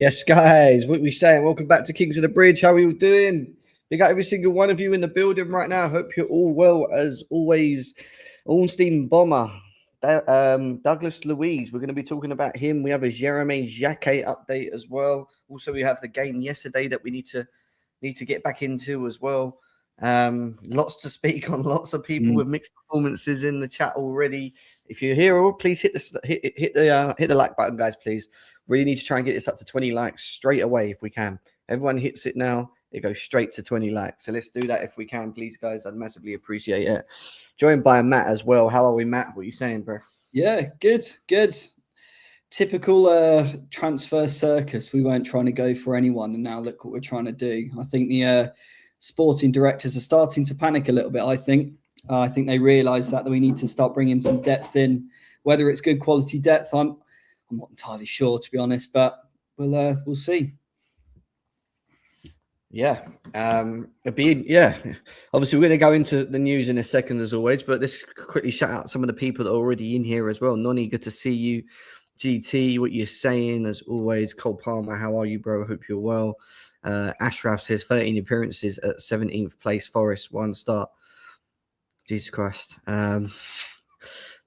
Yes, guys, what we saying? Welcome back to Kings of the Bridge. How are you doing? We got every single one of you in the building right now. Hope you're all well, as always. Ornstein Bomber, Douglas Louise. We're going to be talking about him. We have a Jeremy Jacquet update as well. Also, we have the game yesterday that we need to get back into as well. Lots to speak on. Lots of people with mixed performances in the chat already. If you're here, please hit the like button, guys. Please, really need to try and get this up to 20 likes straight away if we can. Everyone hits it now. It goes straight to 20 likes. So let's do that if we can, please, guys. I'd massively appreciate it. Joined by Matt as well. How are we, Matt? What are you saying, bro? Yeah, good. Typical transfer circus. We weren't trying to go for anyone, and now look what we're trying to do. I think the sporting directors are starting to panic a little bit. I think they realise that we need to start bringing some depth in. Whether it's good quality depth, I'm not entirely sure, to be honest, but we'll see. Yeah. Obviously, we're going to go into the news in a second, as always, but let's quickly shout out some of the people that are already in here as well. Nonny, good to see you. GT, what you're saying, as always. Cole Palmer, how are you, bro? I hope you're well. Ashraf says 13 appearances at 17th place, Forest, 1 start. Jesus Christ. The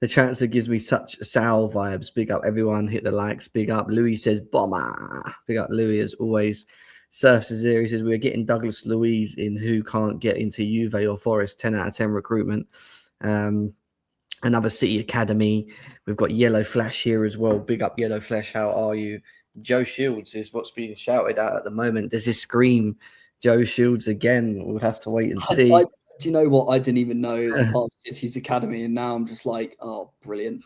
transfer gives me such Sal vibes. Big up, everyone. Hit the likes. Big up. Louis says, Bomber. Big up, Louis, as always. Surf Cesare says, we're getting Douglas Louise in who can't get into Juve or Forest. 10 out of 10 recruitment. Another City Academy. We've got Yellow Flash here as well. Big up, Yellow Flash. How are you? Joe Shields is what's being shouted at the moment. Does this scream Joe Shields again? We'll have to wait and see. Do you know what? I didn't even know it was a part of City's Academy, and now I'm just like, oh, brilliant.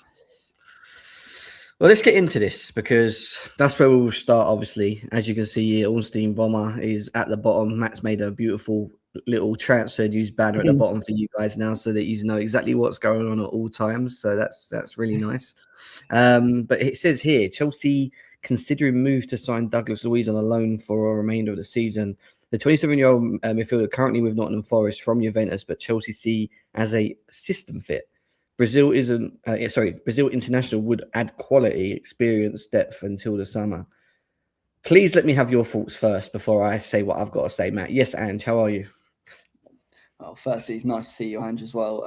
Well, let's get into this because that's where we will start, obviously. As you can see here, Ornstein Bomber is at the bottom. Matt's made a beautiful little transfer news banner at the bottom for you guys now so that you know exactly what's going on at all times. So that's really nice. But it says here, Chelsea considering move to sign Douglas Louise on a loan for a remainder of the season. The 27-year-old midfielder currently with Nottingham Forest from Juventus, but Chelsea see as a system fit. Brazil International would add quality, experience, depth until the summer. Please let me have your thoughts first before I say what I've got to say, Matt. Yes, Ange, how are you? Well, firstly, it's nice to see you, Ange, as well.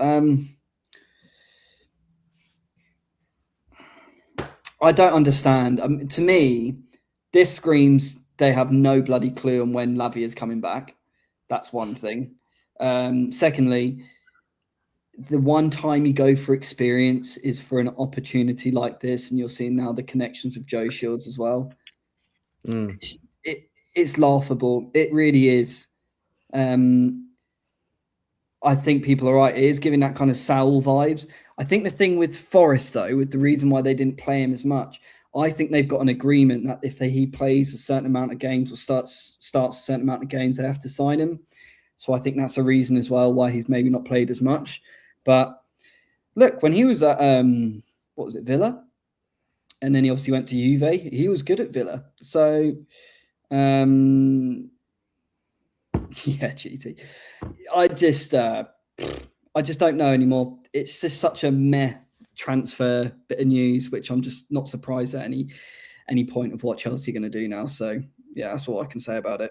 I don't understand. To me, this screams they have no bloody clue on when Lavia is coming back. That's one thing. Secondly, the one time you go for experience is for an opportunity like this, and you're seeing now the connections with Joe Shields as well. It's laughable. It really is. I think people are right. It is giving that kind of Saul vibes. I think the thing with Forest, though, with the reason why they didn't play him as much, I think they've got an agreement that if he plays a certain amount of games or starts a certain amount of games, they have to sign him. So I think that's a reason as well why he's maybe not played as much. But look, when he was at Villa, and then he obviously went to Juve, he was good at Villa. So, yeah, GT. I just don't know anymore. It's just such a meh transfer bit of news, which I'm just not surprised at any point of what Chelsea are going to do now. So, yeah, that's all I can say about it.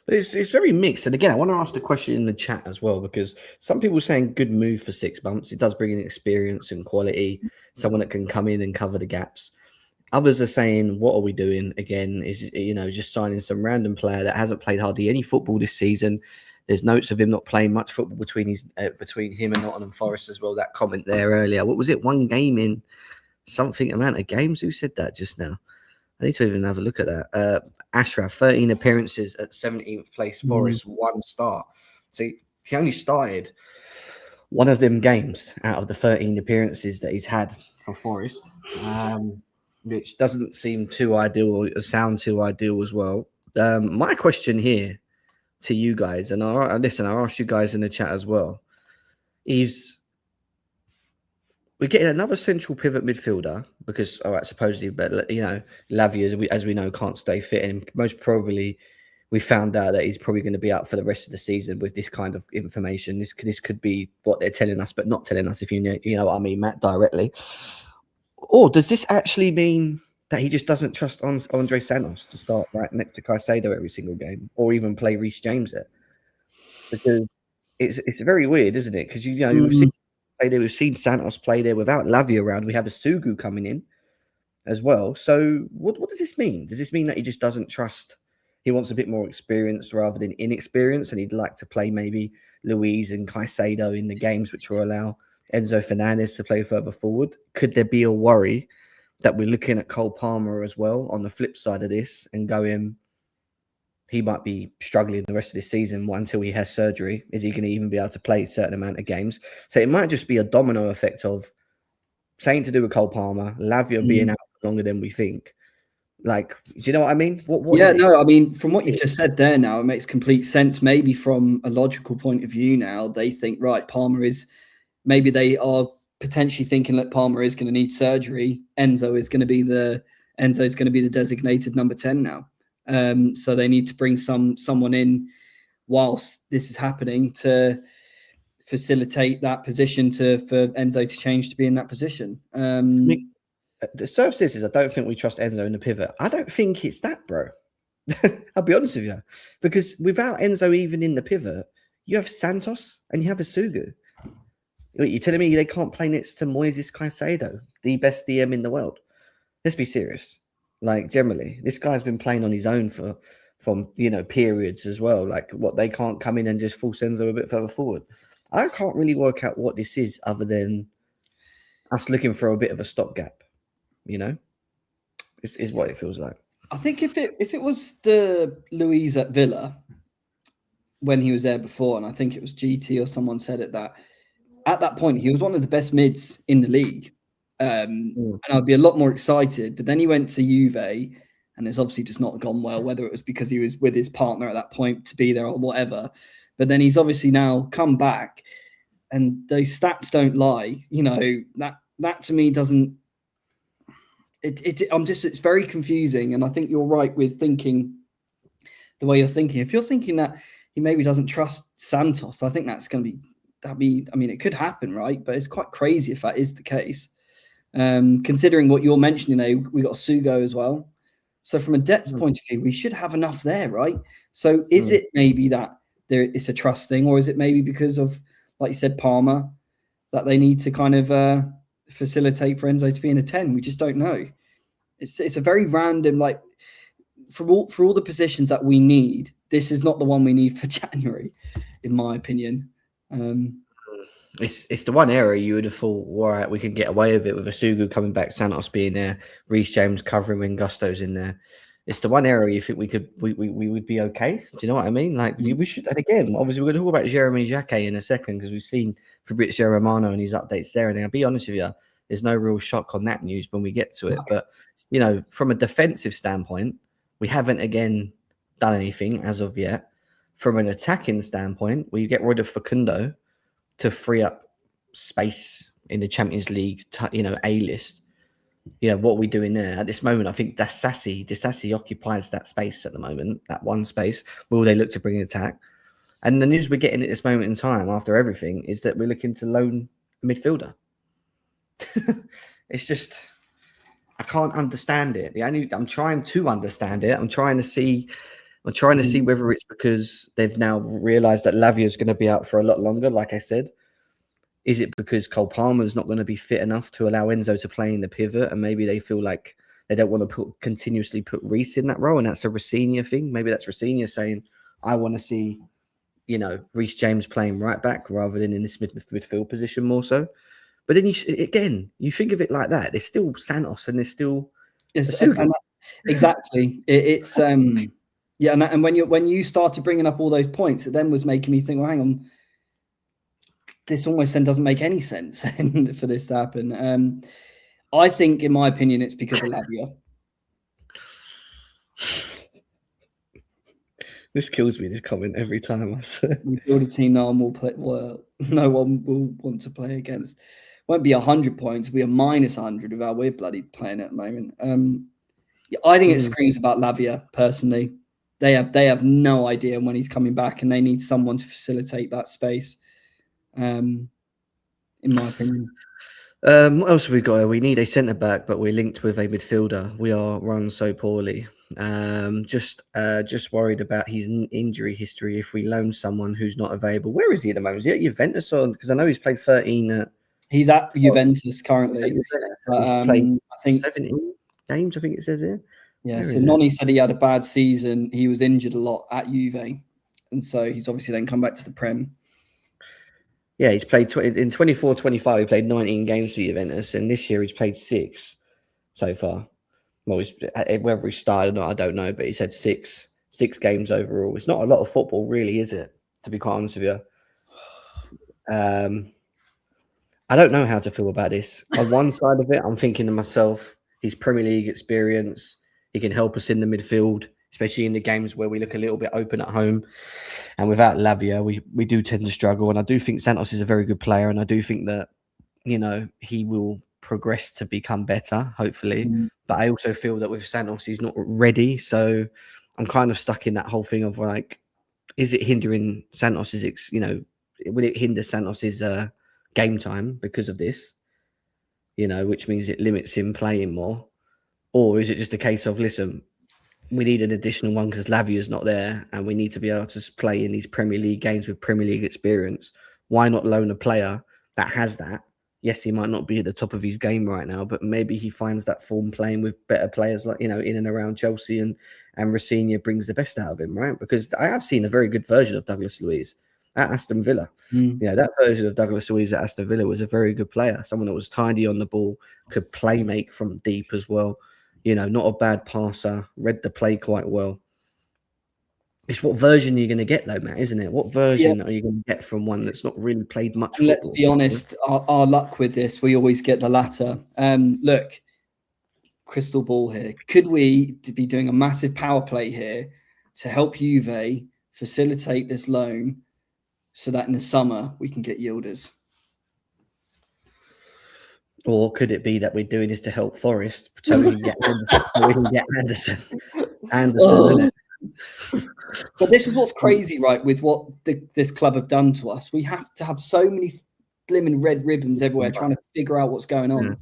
It's very mixed. And again, I want to ask the question in the chat as well, because some people are saying good move for 6 months. It does bring in experience and quality, someone that can come in and cover the gaps. Others are saying, what are we doing again? Is, just signing some random player that hasn't played hardly any football this season. There's notes of him not playing much football between him and Nottingham Forest as well. That comment there earlier. What was it? One game in something amount of games? Who said that just now? I need to even have a look at that. Ashraf, 13 appearances at 17th place, Forest, 1 start. So he only started one of them games out of the 13 appearances that he's had for Forest, which doesn't seem too ideal or sound too ideal as well. My question here to you guys, and I'll ask you guys in the chat as well, is we're getting another central pivot midfielder because, supposedly, but Lavia, as we know, can't stay fit, and most probably, we found out that he's probably going to be out for the rest of the season with this kind of information. This could be what they're telling us, but not telling us. If you know what I mean, Matt, directly. Or does this actually mean that he just doesn't trust Andre Santos to start right next to Caicedo every single game, or even play Reece James there, because it's very weird, isn't it? Because we've seen Santos play there without Lavia around. We have a Sugu coming in as well. So what does this mean? Does this mean that he just doesn't trust? He wants a bit more experience rather than inexperience, and he'd like to play maybe Luiz and Caicedo in the games, which will allow Enzo Fernandez to play further forward. Could there be a worry that we're looking at Cole Palmer as well on the flip side of this and going, he might be struggling the rest of this season until he has surgery? Is he going to even be able to play a certain amount of games? So it might just be a domino effect of something to do with Cole Palmer, Lavia being out longer than we think. Like, do you know what I mean? What I mean, from what you've just said there now, it makes complete sense. Maybe from a logical point of view now, they think, right, Palmer is, maybe they are potentially thinking that Palmer is going to need surgery. Enzo's going to be the designated number 10 now. So they need to bring someone in whilst this is happening to facilitate that position for Enzo to change to be in that position. The service is I don't think we trust Enzo in the pivot. I don't think it's that, bro. I'll be honest with you. Because without Enzo even in the pivot, you have Santos and you have Asugu. You're telling me they can't play next to Moises Caicedo, the best DM in the world? Let's be serious. Like, generally, this guy's been playing on his own from periods as well. Like, what, they can't come in and just force Enzo a bit further forward. I can't really work out what this is other than us looking for a bit of a stopgap. Is what it feels like. I think if it was the Luiz at Villa when he was there before, and I think it was GT or someone said it, that at that point he was one of the best mids in the league, and I'd be a lot more excited. But then he went to Juve, and it's obviously just not gone well. Whether it was because he was with his partner at that point to be there or whatever, but then he's obviously now come back, and those stats don't lie. That to me doesn't. It's very confusing, and I think you're right with thinking the way you're thinking. If you're thinking that he maybe doesn't trust Santos, I think that's going to be. I mean, it could happen, right? But it's quite crazy if that is the case. Considering what you're mentioning, we got Sugo as well. So from a depth point of view, we should have enough there, right? So is it maybe that it's a trust thing, or is it maybe because of, like you said, Palmer, that they need to kind of facilitate for Enzo to be in a 10? We just don't know. It's a very random, like, for all the positions that we need, this is not the one we need for January, in my opinion. It's the one area you would have thought, all right, we can get away with it with Asugu coming back, Santos being there, Reece James covering when Gusto's in there. It's the one area you think we would be okay. Do you know what I mean? Like, we should. And again, obviously, we're going to talk about Jeremy Jacquet in a second, because we've seen Fabrizio Romano and his updates there. And I'll be honest with you, there's no real shock on that news when we get to it. But from a defensive standpoint, we haven't again done anything as of yet. From an attacking standpoint, we get rid of Facundo to free up space in the Champions League, A-list. What are we doing there? At this moment, I think Disasi occupies that space at the moment, that one space. Will they look to bring an attack? And the news we're getting at this moment in time, after everything, is that we're looking to loan a midfielder. It's just, I can't understand it. I'm trying to understand it. I'm trying to see whether it's because they've now realised that Lavia is going to be out for a lot longer, like I said. Is it because Cole Palmer is not going to be fit enough to allow Enzo to play in the pivot, and maybe they feel like they don't want to continuously put Reece in that role, and that's a Rosenior thing? Maybe that's Rosenior saying, I want to see, Reece James playing right back rather than in this midfield position more so. But then you think of it like that. There's still Santos and there's still exactly. It's and when you started bringing up all those points, it then was making me think, well, hang on, this almost then doesn't make any sense for this to happen. I think, in my opinion, it's because of Lavia. This kills me, this comment, every time I say. We build a team no one will want to play against. Won't be 100 points, it'll be a minus 100 without we're bloody playing at the moment. I think it screams about Lavia, personally. They have no idea when he's coming back, and they need someone to facilitate that space. In my opinion. What else have we got? We need a centre back, but we're linked with a midfielder. We are run so poorly. Just worried about his injury history. If we loan someone who's not available, where is he at the moment? Is he at Juventus or? Because I know he's played 13. He's at Juventus currently. He's played I think 17 games. I think it says here. Yeah. So Noni said he had a bad season. He was injured a lot at Juve, and so he's obviously then come back to the Prem. Yeah, he's played in 24-25. He played 19 games for Juventus, and this year he's played 6 so far. Well, whether he started or not, I don't know, but he's had six games overall. It's not a lot of football, really, is it? To be quite honest with you, I don't know how to feel about this. On one side of it, I'm thinking to myself, his Premier League experience, he can help us in the midfield, especially in the games where we look a little bit open at home. And without Lavia, we do tend to struggle. And I do think Santos is a very good player, and I do think that he will progress to become better, hopefully. But I also feel that with Santos, he's not ready. So I'm kind of stuck in that whole thing of like, is it hindering Santos's, will it hinder Santos's game time because of this? Which means it limits him playing more. Or is it just a case of, listen, we need an additional one because Lavia's not there and we need to be able to play in these Premier League games with Premier League experience. Why not loan a player that has that? Yes, he might not be at the top of his game right now, but maybe he finds that form playing with better players like, in and around Chelsea, and Rosenior brings the best out of him, right? Because I have seen a very good version of Douglas Luiz at Aston Villa. That version of Douglas Luiz at Aston Villa was a very good player, someone that was tidy on the ball, could play make from deep as well. Not a bad passer, read the play quite well. It's what version you're going to get, though, Matt, isn't it? What version are you going to get from one that's not really played much football? Let's be honest, our luck with this, we always get the latter. Look, crystal ball here. Could we be doing a massive power play here to help Juve facilitate this loan so that in the summer we can get Yildiz? Or could it be that we're doing this to help Forest so we can get Anderson? Anderson. But this is what's crazy, right? With what this club have done to us, we have to have so many blimmin' red ribbons everywhere trying to figure out what's going on. Yeah.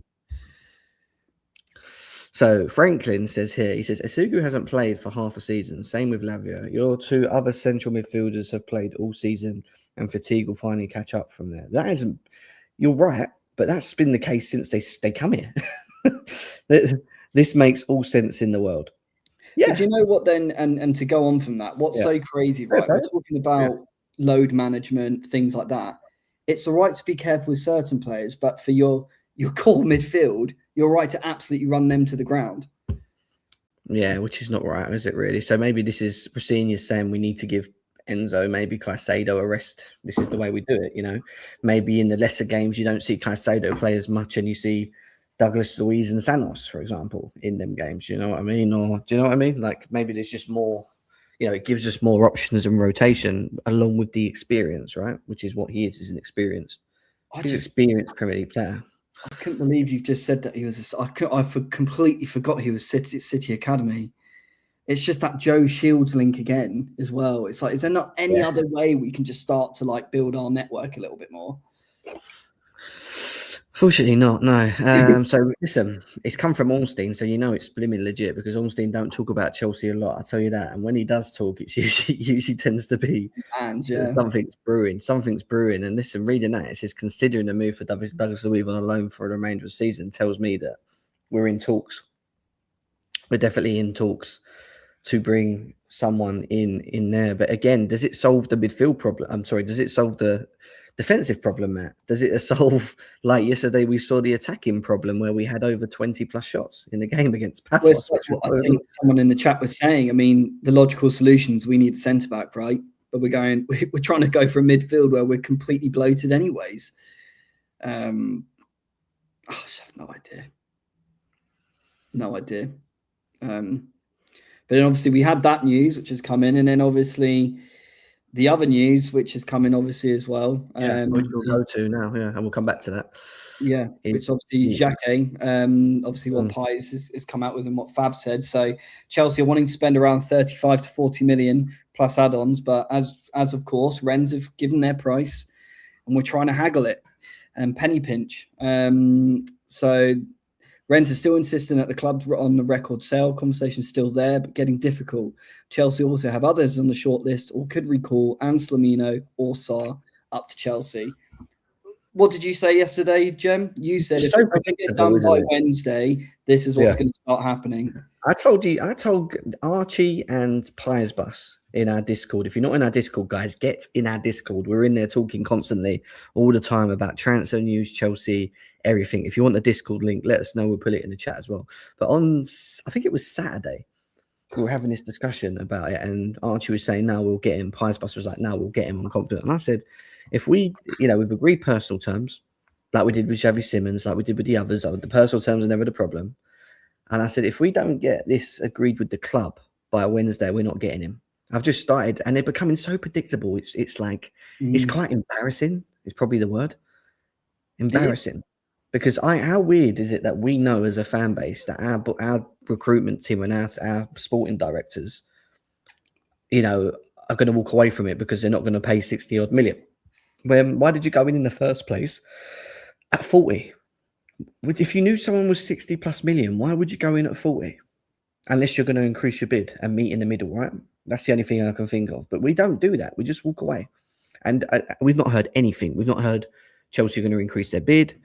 So Franklin says here, he says, Asugu hasn't played for half a season. Same with Lavia. Your 2 other central midfielders have played all season and fatigue will finally catch up from there. That isn't, you're right, but that's been the case since they come here. This makes all sense in the world. Yeah. But you know what then, and to go on from that, what's so crazy, right? We're talking about load management, things like that. It's all right to be careful with certain players, but for your core midfield, you're right to absolutely run them to the ground. Yeah, which is not right, is it really? So maybe this is Rosenior saying we need to give Enzo, maybe Caicedo a rest. This is the way we do it, Maybe in the lesser games you don't see Caicedo play as much and you see Douglas Luiz and Santos, for example, in them games, you know what I mean? Or do you know what I mean? Like maybe there's just more, it gives us more options and rotation along with the experience, right? Which is what he is an experienced experienced Premier League player. I couldn't believe you've just said that he was. I completely forgot he was City Academy. It's just that Joe Shields link again as well. It's like, is there not any other way we can just start to like build our network a little bit more? Fortunately not, no. So listen, it's come from Ornstein, so it's blimmin' legit because Ornstein don't talk about Chelsea a lot, I'll tell you that. And when he does talk, it's usually tends to be something's brewing. And listen, reading that, it says considering a move for Douglas Luiz on a loan for the remainder of the season tells me that we're in talks. We're definitely in talks to bring someone in there. But again, does it solve the midfield problem? I'm sorry, does it solve the defensive problem, Matt? Does it solve, like yesterday we saw the attacking problem where we had over 20 plus shots in the game against Pafos? I think someone in the chat was saying, I mean, the logical solutions, we need centre back, right? But we're trying to go for a midfield where we're completely bloated anyways. I just have no idea. But then obviously we had that news which has come in, and then obviously the other news which has come in obviously as well. Which we'll go to now, and we'll come back to that. Yeah, which obviously Jacquet, obviously what Pies has come out with and what Fab said. So Chelsea are wanting to spend around 35 to 40 million plus add-ons, but as of course, Rennes have given their price and we're trying to haggle it. penny pinch. So Rennes is still insisting that the club's on the record sale. Conversation's still there, but getting difficult. Chelsea also have others on the short list or could recall Anselmino or Sarr up to Chelsea. What did you say yesterday, Jem? You said if it doesn't get done by Wednesday, this is what's going to start happening. I told Archie and Pies Bus in our Discord. If you're not in our Discord, guys, get in our Discord. We're in there talking constantly all the time about transfer news, Chelsea, everything. If you want the Discord link, let us know. We'll put it in the chat as well. But I think it was Saturday, we were having this discussion about it, and Archie was saying, no, we'll get him. Pies Bus was like, no, we'll get him. I'm confident. And I said, if we, we've agreed personal terms, like we did with Xavi Simons, like we did with the others, the personal terms are never the problem. And I said, if we don't get this agreed with the club by Wednesday, we're not getting him. I've just started, and they're becoming so predictable. It's like, it's quite embarrassing. It's probably the word. Embarrassing. Because how weird is it that we know as a fan base that our recruitment team and our sporting directors, are going to walk away from it because they're not going to pay 60 odd million. Why did you go in the first place at 40? If you knew someone was 60 plus million, why would you go in at 40? Unless you're going to increase your bid and meet in the middle, right? That's the only thing I can think of. But we don't do that. We just walk away. And we've not heard anything. We've not heard Chelsea are going to increase their bid.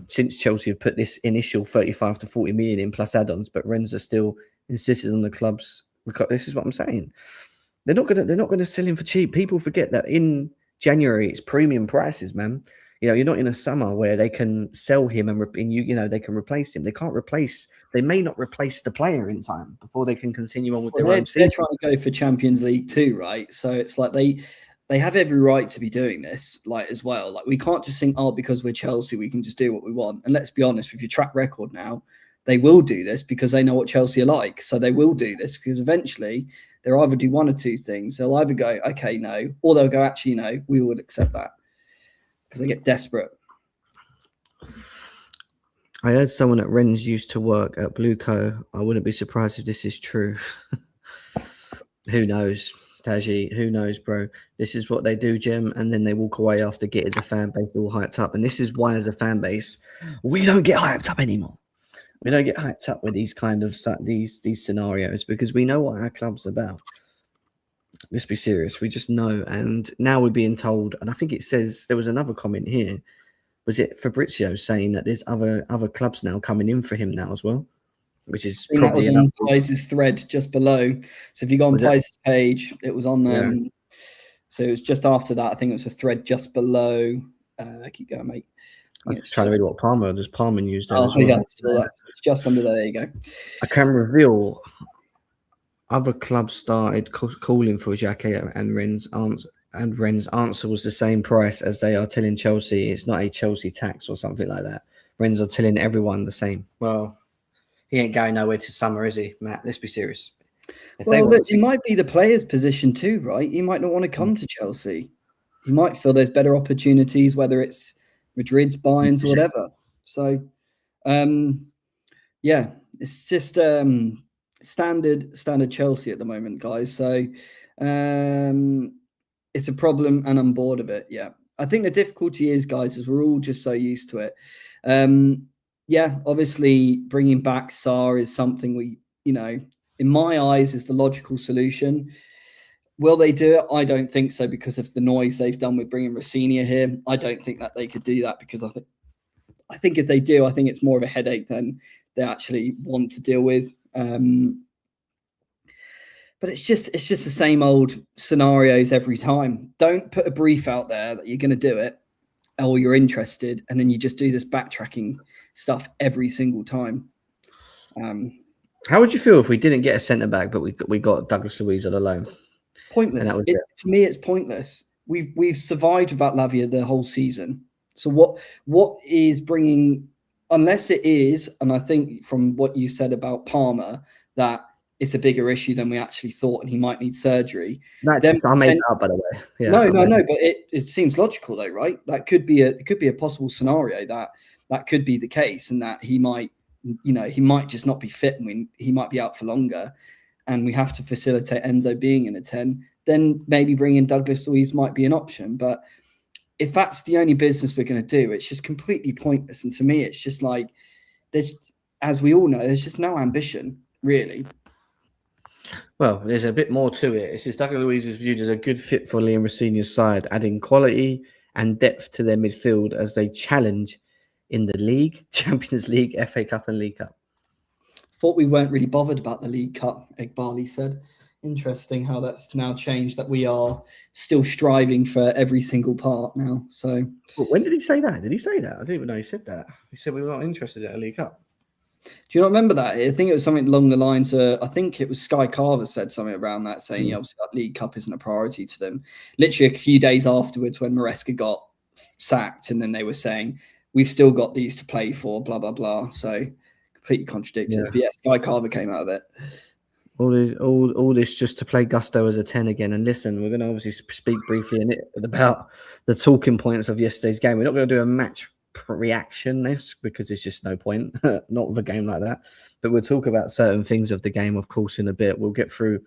Since Chelsea have put this initial 35 to 40 million in plus add-ons, but Rennes are still insisted on the club's. This is what I'm saying. They're not going to sell him for cheap. People forget that in January it's premium prices, man. You're not in a summer where they can sell him and they can replace him. They may not replace the player in time before they can continue on with their own season. They're trying to go for Champions League too, right? So it's like they have every right to be doing this, like, as well. Like, we can't just think, because we're Chelsea, we can just do what we want. And let's be honest, with your track record now, they will do this because they know what Chelsea are like. So they will do this because eventually they'll either do one or two things. They'll either go, okay, no, or they'll go, actually, no, we would accept that. Because they get desperate. I heard someone at Rennes used to work at Blueco. I wouldn't be surprised if this is true. Who knows, Taji? Who knows, bro? This is what they do, Jim, and then they walk away after getting the fan base all hyped up. And this is why, as a fan base, we don't get hyped up anymore. We don't get hyped up with these kind of these scenarios because we know what our club's about. Let's be serious. We just know. And now we're being told, and I think it says there was another comment here. Was it Fabrizio saying that there's other clubs now coming in for him now as well? Which is probably on Pies' thread just below. So if you go on Pies' page, it was on them. So it was just after that. I think it was a thread just below. Keep going, mate. I'm just trying to read what Palmer used. It's just under there. There you go. I can reveal other clubs started calling for Jacquet and Rennes' answer was the same price as they are telling Chelsea. It's not a Chelsea tax or something like that. Rennes are telling everyone the same. Well, he ain't going nowhere to summer, is he, Matt? Let's be serious. It might be the player's position too, right? He might not want to come to Chelsea. He might feel there's better opportunities, whether it's Madrid's buy-ins or whatever. So, it's just standard Chelsea at the moment, guys. So, it's a problem, and I'm bored of it. Yeah, I think the difficulty is, guys, is we're all just so used to it. Obviously, bringing back Sarr is something we, in my eyes, is the logical solution. Will they do it? I don't think so because of the noise they've done with bringing Rossignol here. I don't think that they could do that because I think if they do, I think it's more of a headache than they actually want to deal with. But it's just the same old scenarios every time. Don't put a brief out there that you're going to do it or you're interested, and then you just do this backtracking stuff every single time. How would you feel if we didn't get a centre back, but we got Douglas Luiz on a loan? Pointless. To me, it's pointless. We've survived without Lavia the whole season. So what is bringing? Unless it is, and I think from what you said about Palmer that it's a bigger issue than we actually thought, and he might need surgery. I made that up, by the way. Yeah, no, but it seems logical though, right? That could be a possible scenario that could be the case, and that he might just not be fit, and he might be out for longer, and we have to facilitate Enzo being in a 10. Then maybe bringing Douglas Luiz might be an option, but if that's the only business we're going to do, it's just completely pointless. And to me, it's just like there's, as we all know, there's just no ambition really. Well, there's a bit more to it. It says Douglas Luiz is viewed as a good fit for Liam Rossini's side, adding quality and depth to their midfield as they challenge in the league, Champions League, FA Cup, and League Cup. Thought we weren't really bothered about the League Cup, Igbali said. Interesting how that's now changed, that we are still striving for every single part now. So, but when did he say that? Did he say that? I didn't even know he said that. He said we were not interested in a League Cup. Do you not remember that? I think it was something along the lines of, I think it was Sky Carver said something around that, saying, obviously that League Cup isn't a priority to them. Literally a few days afterwards when Maresca got sacked, and then they were saying, we've still got these to play for, blah, blah, blah. So completely contradicted. Yeah. But yeah, Sky Carver came out of it. All this just to play Gusto as a 10 again. And listen, we're going to obviously speak briefly in it about the talking points of yesterday's game. We're not going to do a match reaction because it's just no point, not with a game like that. But we'll talk about certain things of the game, of course, in a bit. We'll get through a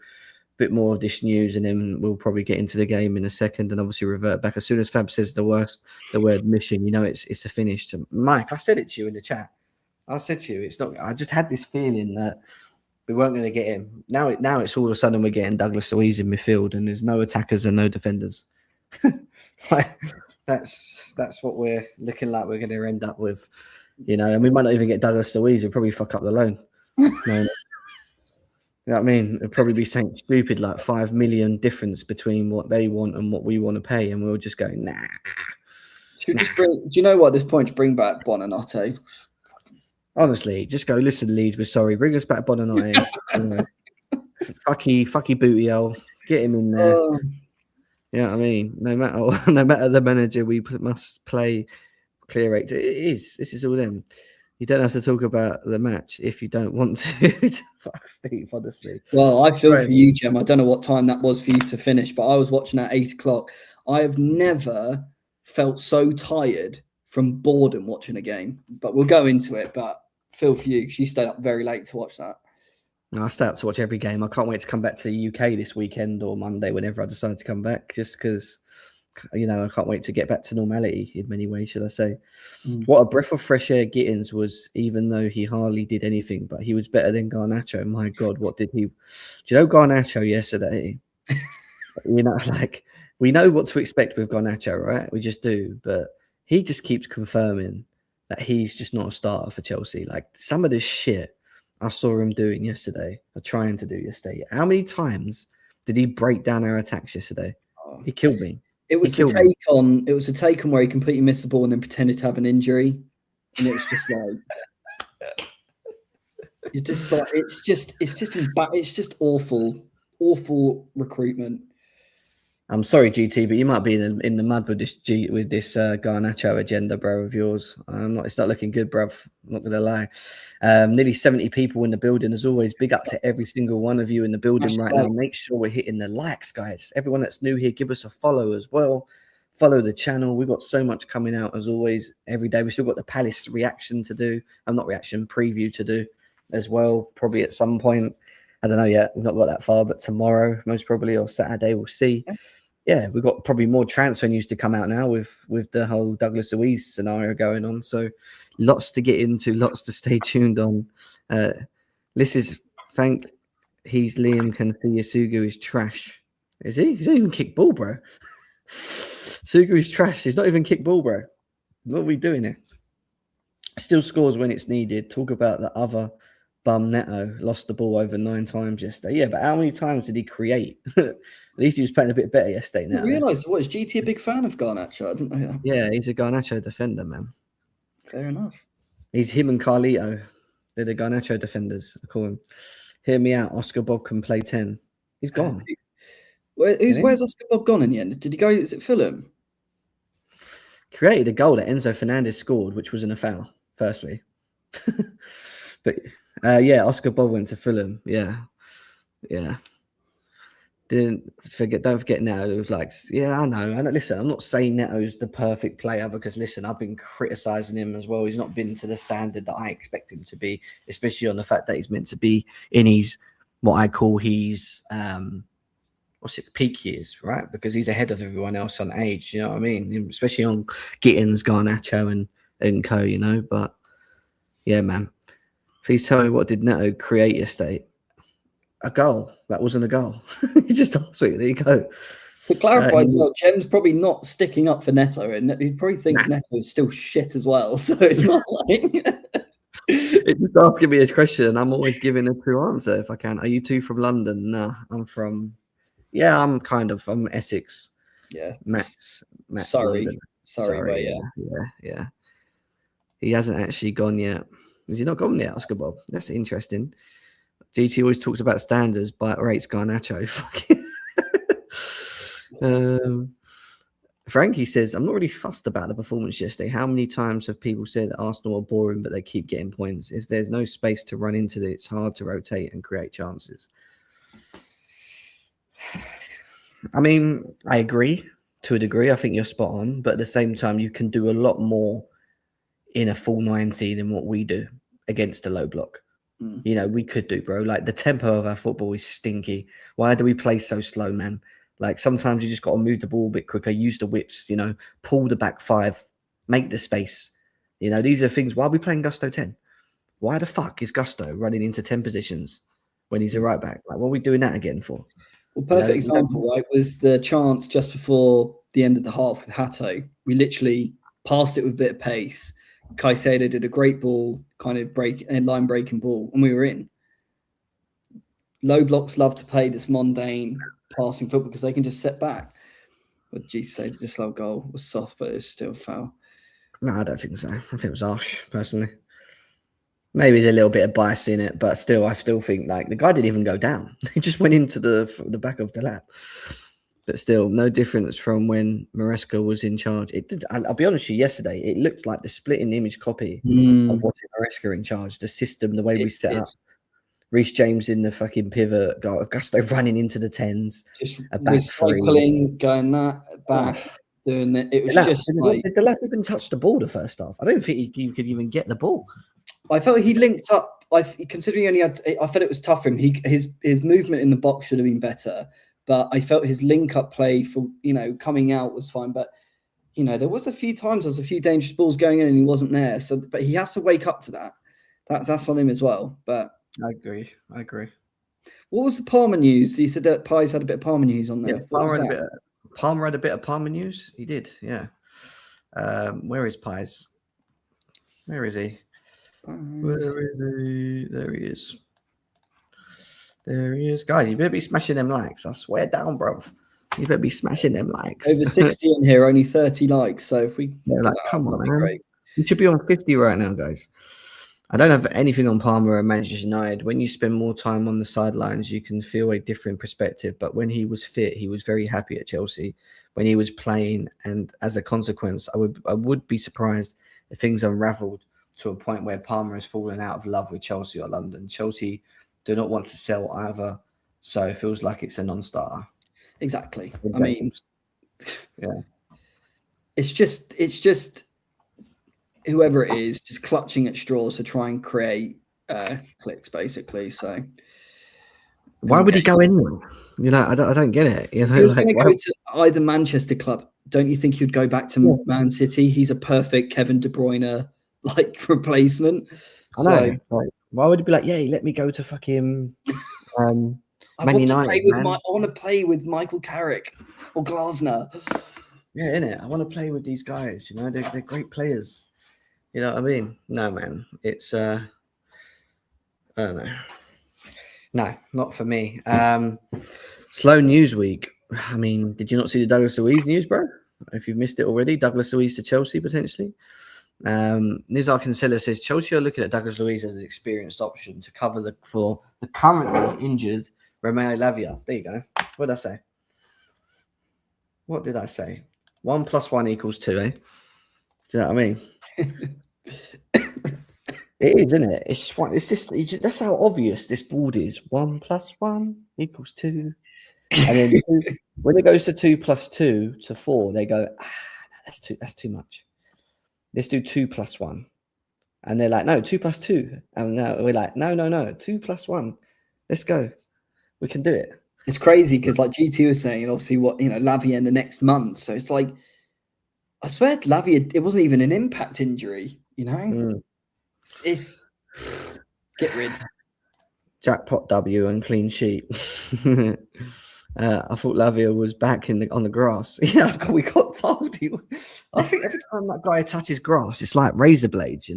bit more of this news, and then we'll probably get into the game in a second, and obviously revert back as soon as Fab says the word mission. You know, it's a finish. Mike, I said it to you in the chat. I said to you, it's not. I just had this feeling that we weren't going to get him. Now it's all of a sudden we're getting Douglas Luiz in midfield, and there's no attackers and no defenders. Like, that's what we're looking like. We're going to end up with, you know, and we might not even get Douglas Luiz. We'll probably fuck up the loan. No. You know what I mean? It'll probably be something stupid like 5 million difference between what they want and what we want to pay, and we'll just go nah. Just bring, do you know what? At this point, to bring back Buonanotte. Honestly, just go, listen, Leeds, we're sorry. Bring us back Buonanotte. You know, fucky booty hole. Get him in there. You know what I mean? No matter the manager, we must play clear rate. This is all them. You don't have to talk about the match if you don't want to. Fuck Steve, honestly. Well, I feel for you, Jem. I don't know what time that was for you to finish, but I was watching at 8 o'clock. I have never felt so tired from boredom watching a game. But we'll go into it. But feel for you, because you stayed up very late to watch that. No, I stay up to watch every game. I can't wait to come back to the UK this weekend or Monday, whenever I decide to come back, just because, you know, I can't wait to get back to normality in many ways, should I say. What a breath of fresh air Gittins was, even though he hardly did anything, but he was better than Garnacho. My God, what did he... Do you know Garnacho yesterday? You know, like, we know what to expect with Garnacho, right? We just do, but he just keeps confirming that he's just not a starter for Chelsea. Like, some of this shit I saw him doing yesterday, or trying to do yesterday. How many times did he break down our attacks yesterday? He killed me. It was a take on where he completely missed the ball and then pretended to have an injury, and it was just like you're just like it's just awful recruitment. I'm sorry, GT, but you might be in the mud with this Garnacho agenda, bro, of yours. It's not looking good, bruv. I'm not gonna lie. Nearly 70 people in the building, as always. Big up to every single one of you in the building right now. Make sure we're hitting the likes, guys. Everyone that's new here, give us a follow as well. Follow the channel. We've got so much coming out as always every day. We've still got the Palace reaction to do. Preview to do as well. Probably at some point. I don't know yet. We've not got that far, but tomorrow, most probably, or Saturday, we'll see. Yeah, we've got probably more transfer news to come out now with the whole Douglas Luiz scenario going on. So lots to get into, lots to stay tuned on. This is Liam can see Yasugu is trash. Is he? He's not even kick ball, bro. Sugu is trash. He's not even kick ball, bro. What are we doing here? Still scores when it's needed. Talk about the other bum Neto. Lost the ball over 9 times yesterday. Yeah, but how many times did he create? At least he was playing a bit better yesterday. Now, I realised, is GT a big fan of Garnacho? I didn't know that. Yeah, he's a Garnacho defender, man. Fair enough. He's him and Carlito. They're the Garnacho defenders, I call him. Hear me out. Oscar Bob can play 10. He's gone. Where's Oscar Bob gone in the end? Did he go? Is it Fulham? Created a goal that Enzo Fernandez scored, which wasn't a foul, firstly. But yeah, Oscar Bob went to Fulham. Yeah. Don't forget Neto. It was like, yeah, I know. Listen, I'm not saying Neto's the perfect player because, listen, I've been criticising him as well. He's not been to the standard that I expect him to be, especially on the fact that he's meant to be in his, what I call his peak years, right? Because he's ahead of everyone else on age. You know what I mean? Especially on Gittins, Garnacho, and co. You know, but yeah, man. Please tell me, what did Neto create yesterday? A goal. That wasn't a goal. He just sweet. There you go. To clarify as well, Jem's probably not sticking up for Neto, and he probably thinks Neto is still shit as well. So it's not like it's just asking me a question, and I'm always giving a true answer if I can. Are you two from London? Nah, I'm from. Yeah, I'm Essex. Yeah, Matt's sorry, London. but Yeah. He hasn't actually gone yet. Has he not gone yet, Oscar Bob? That's interesting. GT always talks about standards, but rates Garnacho. Frankie says, I'm not really fussed about the performance yesterday. How many times have people said that Arsenal are boring, but they keep getting points? If there's no space to run into it, it's hard to rotate and create chances. I mean, I agree to a degree. I think you're spot on. But at the same time, you can do a lot more in a full 90 than what we do against a low block. You know, we could do, bro. Like, the tempo of our football is stinky. Why do we play so slow, man? Like, sometimes you just got to move the ball a bit quicker, use the whips, you know, pull the back five, make the space. You know, these are things. Why are we playing Gusto 10? Why the fuck is Gusto running into 10 positions when he's a right back? Like, what are we doing that again for? Well, perfect example, right, was the chance just before the end of the half with Hato. We literally passed it with a bit of pace. Caicedo did a great ball, kind of line breaking ball, and we were in. Low blocks love to play this mundane passing football because they can just sit back. What did you say? This low goal was soft, but it's still foul. No, I don't think so. I think it was harsh, personally. Maybe there's a little bit of bias in it, but still, I still think like the guy didn't even go down. He just went into the back of the lap. But still, no difference from when Maresca was in charge. It did. I'll be honest with you. Yesterday, it looked like the split-in image copy of watching Maresca in charge. The system, the way we set up. Reece James in the fucking pivot, Gusto running into the tens, just recycling, going that back, doing it. It was did the lap even touch the ball the first half? I don't think he could even get the ball. I felt he linked up. Considering he only had, I felt it was tough for him. His movement in the box should have been better. But I felt his link-up play for, coming out was fine. But, there was a few times there was a few dangerous balls going in and he wasn't there. So, but he has to wake up to that. That's on him as well. But I agree. What was the Palmer news? You said that Pies had a bit of Palmer news on there. Yeah, Palmer had a bit of Palmer news. He did, yeah. Where is Pies? Where is he? Where is he? There he is. There he is. Guys, you better be smashing them likes. I swear down, bro. You better be smashing them likes. Over 60 in here, only 30 likes. So if we... come on, man. Great. You should be on 50 right now, guys. I don't have anything on Palmer and Manchester United. When you spend more time on the sidelines, you can feel a different perspective. But when he was fit, he was very happy at Chelsea when he was playing. And as a consequence, I would be surprised if things unravelled to a point where Palmer has fallen out of love with Chelsea or London. Chelsea do not want to sell either, so it feels like it's a non-starter. Exactly. I mean, yeah, it's just whoever it is just clutching at straws to try and create clicks, basically. So why would he go in? I don't get it. If he was going to go to either Manchester club, don't you think he'd go back to Man City? He's a perfect Kevin De Bruyne replacement. I know. Why would he be like, yeah, let me go to fucking Man United? I want to play with Michael Carrick or Glasner. Yeah, innit? I want to play with these guys. They're great players. You know what I mean? No, man. It's I don't know. No, not for me. Slow news week. I mean, did you not see the Douglas Luiz news, bro? If you've missed it already, Douglas Luiz to Chelsea potentially. Nizar Kinsella says Chelsea are looking at Douglas Luiz as an experienced option to cover for the currently injured Romeo Lavia. There you go. What did I say? What did I say? 1 + 1 = 2, eh? Do you know what I mean? It is, isn't it? It's just that's how obvious this board is. 1 + 1 = 2. And then when it goes to 2 + 2 to 4, they go, that's too much. Let's do 2 + 1. And they're like, no, 2 + 2. And now we're like, no, 2 + 1. Let's go. We can do it. It's crazy because, like GT was saying, and obviously what Lavia in the next month. So it's like, I swear Lavia, it wasn't even an impact injury. It's get rid. Jackpot W and clean sheet. I thought Lavia was back on the grass. Yeah, we got told I think every time that guy touches grass, it's like razor blades. He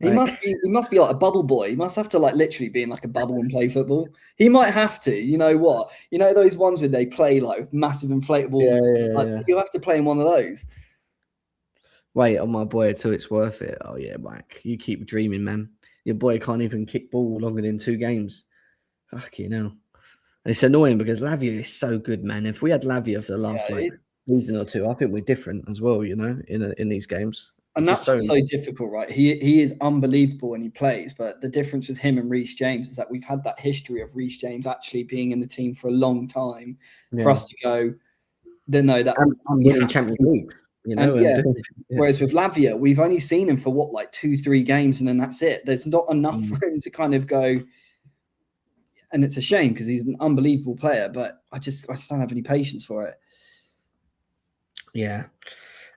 must be like a bubble boy. He must have to like literally be in like a bubble and play football. He might have to. You know what? Those ones where they play like with massive inflatable. Yeah. You'll have to play in one of those. Wait on my boy until it's worth it. Oh yeah, Mike, you keep dreaming, man. Your boy can't even kick ball longer than 2 games. Fucking hell. And it's annoying because Lavia is so good, man. If we had Lavia for the last season or 2, I think we're different as well, in these games. And that's so difficult, right? He is unbelievable when he plays, but the difference with him and Reece James is that we've had that history of Reece James actually being in the team for a long time for us to go, no, that I'm winning Champions League. Whereas with Lavia, we've only seen him for like 2-3 games, and then that's it. There's not enough for him to kind of go, and it's a shame because he's an unbelievable player. But I just don't have any patience for it. Yeah,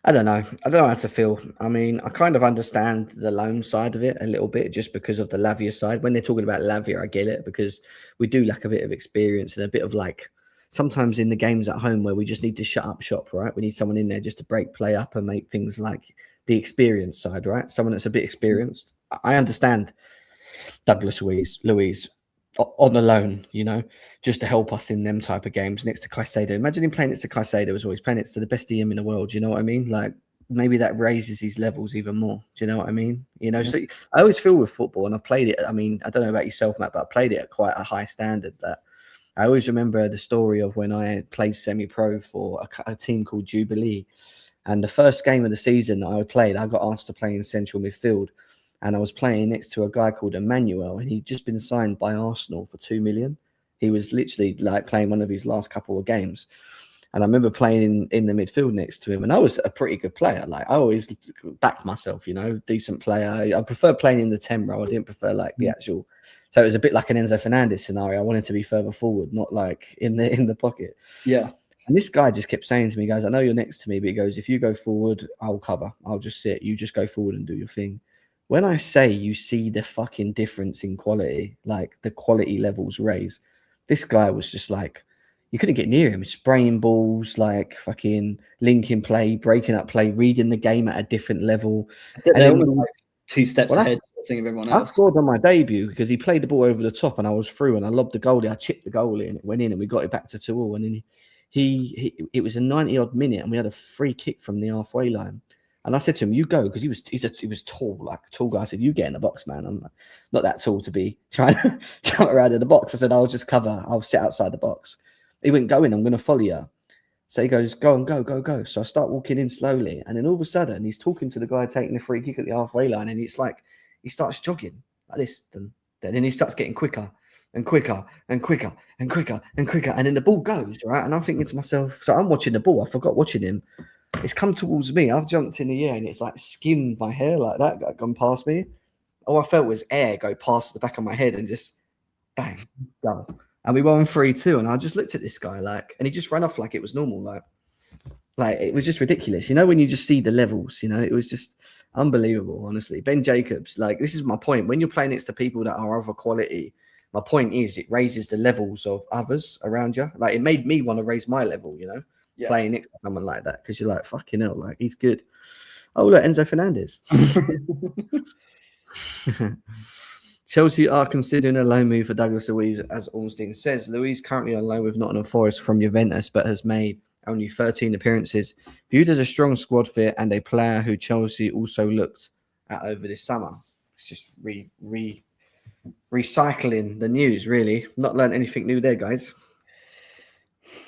I don't know how to feel. I mean, I kind of understand the loan side of it a little bit, just because of the Lavia side. When they're talking about Lavia, I get it because we do lack a bit of experience and a bit of like. Sometimes in the games at home where we just need to shut up shop, right? We need someone in there just to break play up and make things like the experience side, right? Someone that's a bit experienced. I understand Douglas Luiz on the loan, just to help us in them type of games next to Caicedo. Imagine him playing next to Caicedo as well. He's playing next to the best DM in the world. You know what I mean? Like maybe that raises his levels even more. Do you know what I mean? So I always feel with football, and I've played it. I mean, I don't know about yourself, Matt, but I played it at quite a high standard that I always remember the story of when I played semi-pro for a team called Jubilee. And the first game of the season that I played, I got asked to play in central midfield. And I was playing next to a guy called Emmanuel, and he'd just been signed by Arsenal for 2 million. He was literally like playing one of his last couple of games. And I remember playing in the midfield next to him, and I was a pretty good player. Like I always backed myself, decent player. I prefer playing in the 10 role. I didn't prefer like the actual. So it was a bit like an Enzo Fernandez scenario. I wanted to be further forward, not like in the pocket. Yeah. And this guy just kept saying to me, guys, I know you're next to me, but he goes, if you go forward, I'll cover. I'll just sit. You just go forward and do your thing. When I say you see the fucking difference in quality, like the quality levels raise, this guy was just like, you couldn't get near him, spraying balls, like fucking linking play, breaking up play, reading the game at a different level. And then, like 2 steps ahead of everyone else. I scored on my debut because he played the ball over the top and I was through and I lobbed the goalie. I chipped the goalie and it went in and we got it back to 2-2. And then it was a 90-odd minute and we had a free kick from the halfway line. And I said to him, you go, because he was tall, like a tall guy. I said, you get in the box, man. I'm not that tall to be trying to jump around in the box. I said, I'll just cover. I'll sit outside the box. He went, go in. I'm going to follow you. So he goes, go and go. So I start walking in slowly. And then all of a sudden, he's talking to the guy taking the free kick at the halfway line. And it's like, he starts jogging like this. Then he starts getting quicker and quicker and quicker and quicker and quicker. And then the ball goes, right? And I'm thinking to myself, so I'm watching the ball. I forgot watching him. It's come towards me. I've jumped in the air and it's like skimmed my hair like that, gone past me. All I felt was air go past the back of my head and just bang, go. And we won 3-2. And I just looked at this guy and he just ran off like it was normal. Like it was just ridiculous. When you just see the levels, it was just unbelievable, honestly. Ben Jacobs, this is my point. When you're playing next to people that are of a quality, my point is it raises the levels of others around you. Like it made me want to raise my level, Yeah. Playing next to someone like that because you're like, fucking hell, like he's good. Oh, look, Enzo Fernandez. Chelsea are considering a loan move for Douglas Luiz, as Ornstein says. Luiz currently on loan with Nottingham Forest from Juventus, but has made only 13 appearances. Viewed as a strong squad fit and a player who Chelsea also looked at over this summer. It's just recycling the news, really. Not learned anything new there, guys.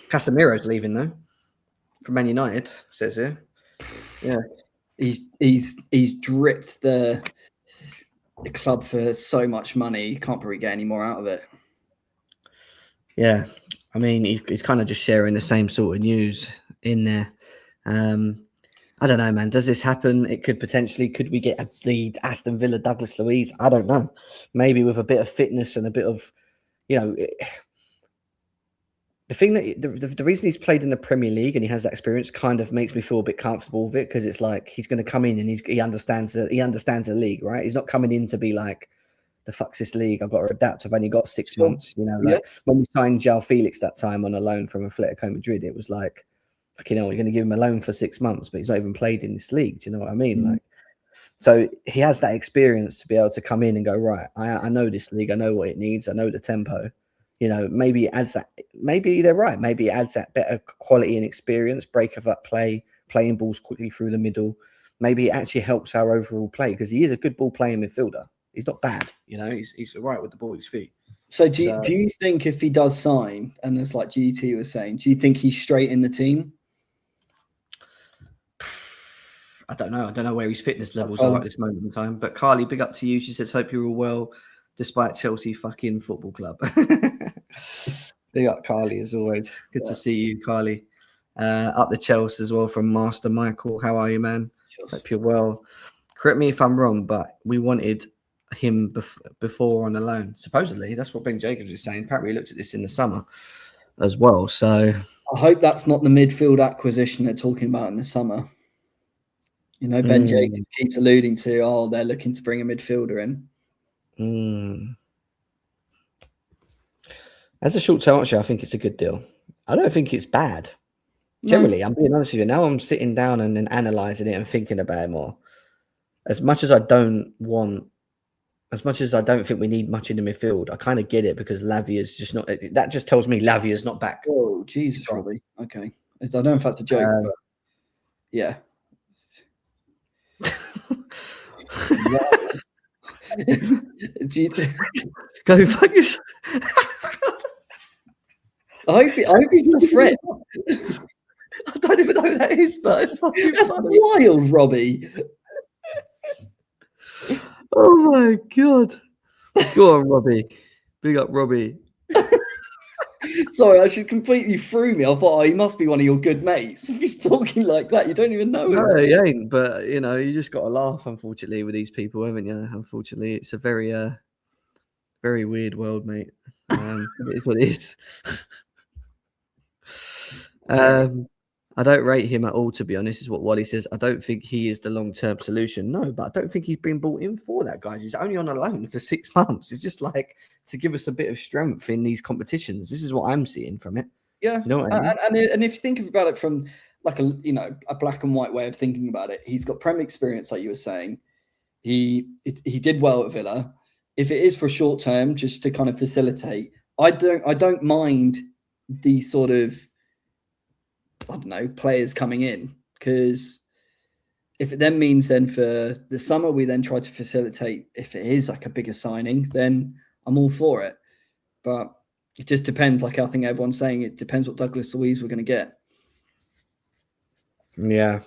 Casemiro's leaving, though. From Man United, says here. Yeah, he's dripped the club for so much money. You can't probably get any more out of it. Yeah, I mean he's kind of just sharing the same sort of news in there. I don't know, man. Does this happen? It could potentially. Could we get the Aston Villa Douglas Luiz? I don't know. Maybe with a bit of fitness and a bit of, the thing that the reason he's played in the Premier League and he has that experience kind of makes me feel a bit comfortable with it, because it's like he's going to come in and he understands the league, right? He's not coming in to be like, the fuck's this league? I've got to adapt. I've only got 6 months. You know, like when we signed João Felix that time on a loan from Atletico Madrid, it was like, you know, you're going to give him a loan for 6 months, but he's not even played in this league. Do you know what I mean? Like, so he has that experience to be able to come in and go, right, I know this league. I know what it needs. I know the tempo. You know, maybe it adds that. Maybe they're right. Maybe it adds that better quality and experience, break of up play, playing balls quickly through the middle. Maybe it actually helps our overall play, because he is a good ball playing midfielder. He's not bad, you know. He's all right with the ball at his feet. So do you think if he does sign, and it's like GT was saying, do you think he's straight in the team? I don't know. I don't know where his fitness levels are at this moment in time. But Carly, big up to you. She says, hope you're all well, despite Chelsea fucking football club. Big up, Carly, as always. Good to see you, Carly. Up the Chelsea as well from Master Michael. How are you, man? Hope you're well. Correct me if I'm wrong, but we wanted him before on a loan. Supposedly, that's what Ben Jacobs is saying. Apparently, we looked at this in the summer as well. So I hope that's not the midfield acquisition they're talking about in the summer. You know, Ben Jacobs keeps alluding to, they're looking to bring a midfielder in. As a short-term option, I think it's a good deal. I don't think it's bad. Generally, I'm being honest with you. Now I'm sitting down and then analysing it and thinking about it more. As much as I don't think we need much in the midfield, I kind of get it, because Lavia's just not. That just tells me Lavia's not back. Oh, Jesus, Robbie. Okay. I don't know if that's a joke, but yeah. Go fuck yourself. I hope he's your friend. I don't even know who that is, but it's fucking funny. Wild, Robbie. Oh my god. Go on, Robbie. Big up, Robbie. Sorry, I should completely threw me. I thought, he must be one of your good mates. If he's talking like that, you don't even know him. No, he ain't. But you know, you just got to laugh. Unfortunately, with these people, haven't you? Unfortunately, it's a very, very weird world, mate. It is what it is. I don't rate him at all, to be honest, is what Wally says. I don't think he is the long-term solution. No, but I don't think he's been brought in for that, guys. He's only on a loan for 6 months. It's just like to give us a bit of strength in these competitions. This is what I'm seeing from it. Yeah. You know what I mean? And if you think about it from like a black and white way of thinking about it, he's got Premier experience, like you were saying. He did well at Villa. If it is for short term, just to kind of facilitate, I don't mind the sort of, I don't know, players coming in, because if it then means then for the summer we then try to facilitate, if it is like a bigger signing, then I'm all for it. But it just depends, like I think everyone's saying, it depends what Douglas Luiz we're going to get. Yeah.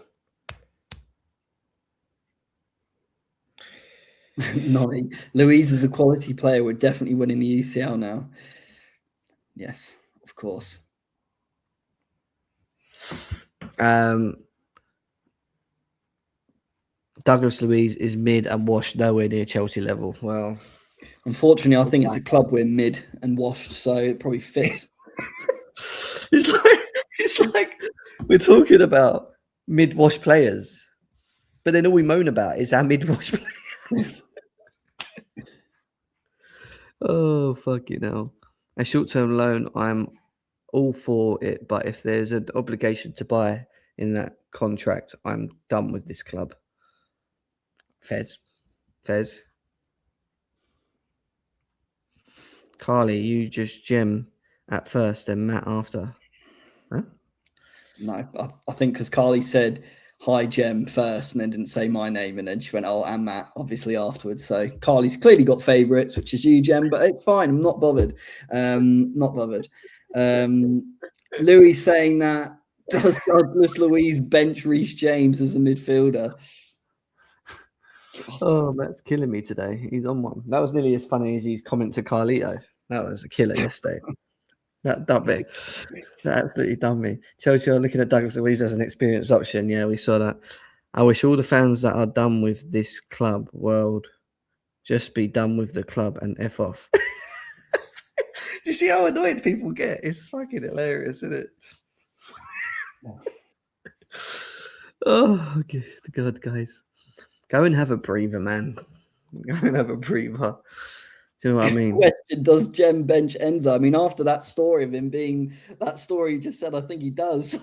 Nolly. Luiz is a quality player. We're definitely winning the UCL now. Yes, of course. Douglas Luiz is mid and washed, nowhere near Chelsea level. Well, unfortunately, I think it's a club we're mid and washed, so it probably fits. It's like we're talking about mid-wash players, but then all we moan about is our mid-wash players. Oh, fucking hell. A short-term loan, I'm all for it, but if there's an obligation to buy in that contract, I'm done with this club. Fez. Carly, you just Jim at first, then Matt after. Huh? No, I think because Carly said hi Jem first and then didn't say my name, and then she went, oh, and Matt obviously afterwards. So Carly's clearly got favourites, which is you, Jem, but it's fine. I'm not bothered. Louis saying that, does Douglas Luiz bench Reece James as a midfielder? Oh, Matt's killing me today. He's on one. That was nearly as funny as his comment to Carlito. That was a killer yesterday. That done me. That absolutely done me. Chelsea are looking at Douglas Luiz as an experienced option. Yeah, we saw that. I wish all the fans that are done with this club world just be done with the club and F off. you see how annoyed people get? It's fucking hilarious, isn't it? Oh, God, guys. Go and have a breather, man. Go and have a breather. Do you know what I mean? Question: does Jem bench Enzo? I mean, after that story of him being that story you just said, I think he does.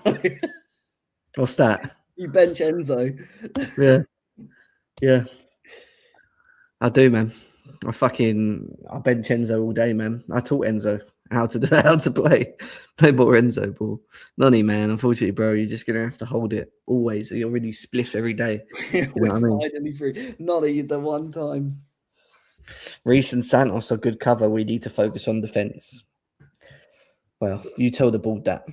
What's that? You bench Enzo. Yeah. I do, man. I bench Enzo all day, man. I taught Enzo how to play more Enzo ball. Nonny, man. Unfortunately, bro, you're just gonna have to hold it always. You're already spliff every day. You know what I mean? Finally through. Nonny the one time. Reece and Santos are good cover. We need to focus on defense. Well, you tell the board that.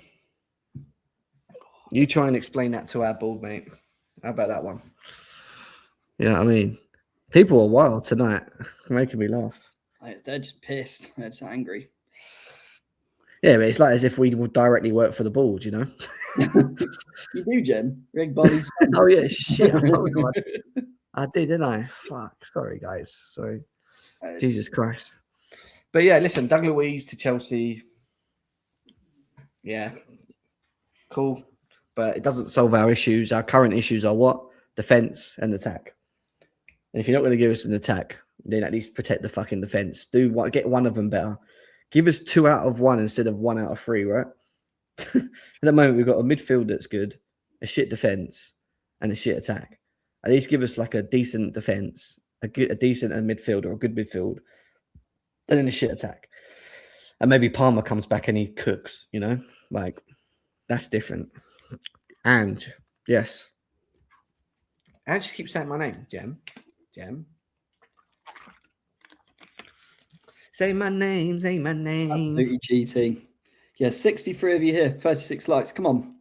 You try and explain that to our board, mate. How about that one? Yeah, you know what I mean, people are wild tonight, making me laugh. They're just pissed. They're just angry. Yeah, but it's like as if we would directly work for the board, you know? You do, Jem. Greg Bobby's Oh, yeah, shit. I told you. I did, didn't I? Fuck. Sorry, guys. Sorry. Jesus Christ. But yeah, listen, Doug Luiz to Chelsea. Yeah. Cool. But it doesn't solve our issues. Our current issues are what? Defense and attack. And if you're not going to give us an attack, then at least protect the fucking defense. Get one of them better. Give us 2 out of 1 instead of 1 out of 3, right? At the moment, we've got a midfield that's good, a shit defense, and a shit attack. At least give us like a decent defense, a decent midfield or a good midfield, and then a shit attack. And maybe Palmer comes back and he cooks, you know? Like, that's different. And, yes. And she keeps saying my name, Jem. Say my name, say my name. Absolutely cheating. Yeah, 63 of you here, 36 likes. Come on.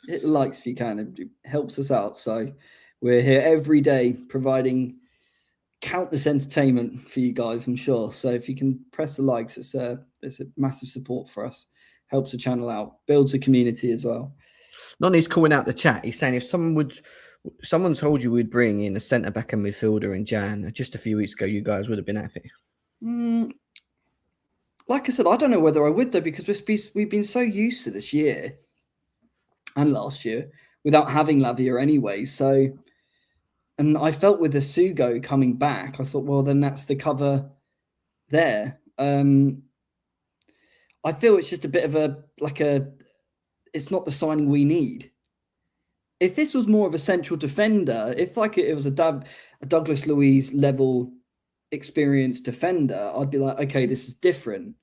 Hit likes if you can. It helps us out. So we're here every day providing countless entertainment for you guys, I'm sure. So if you can press the likes, it's a massive support for us. Helps the channel out, builds a community as well. Nonny's calling out the chat. He's saying if someone told you we'd bring in a centre back and midfielder in Jan just a few weeks ago, you guys would have been happy. Like I said, I don't know whether I would though, because we've been so used to this year and last year without having Lavia anyway. So, and I felt with the Sugo coming back, I thought, well, then that's the cover there. I feel it's just a bit of it's not the signing we need. If this was more of a central defender, if like it was a Douglas Luiz level experienced defender, I'd be like, okay, this is different.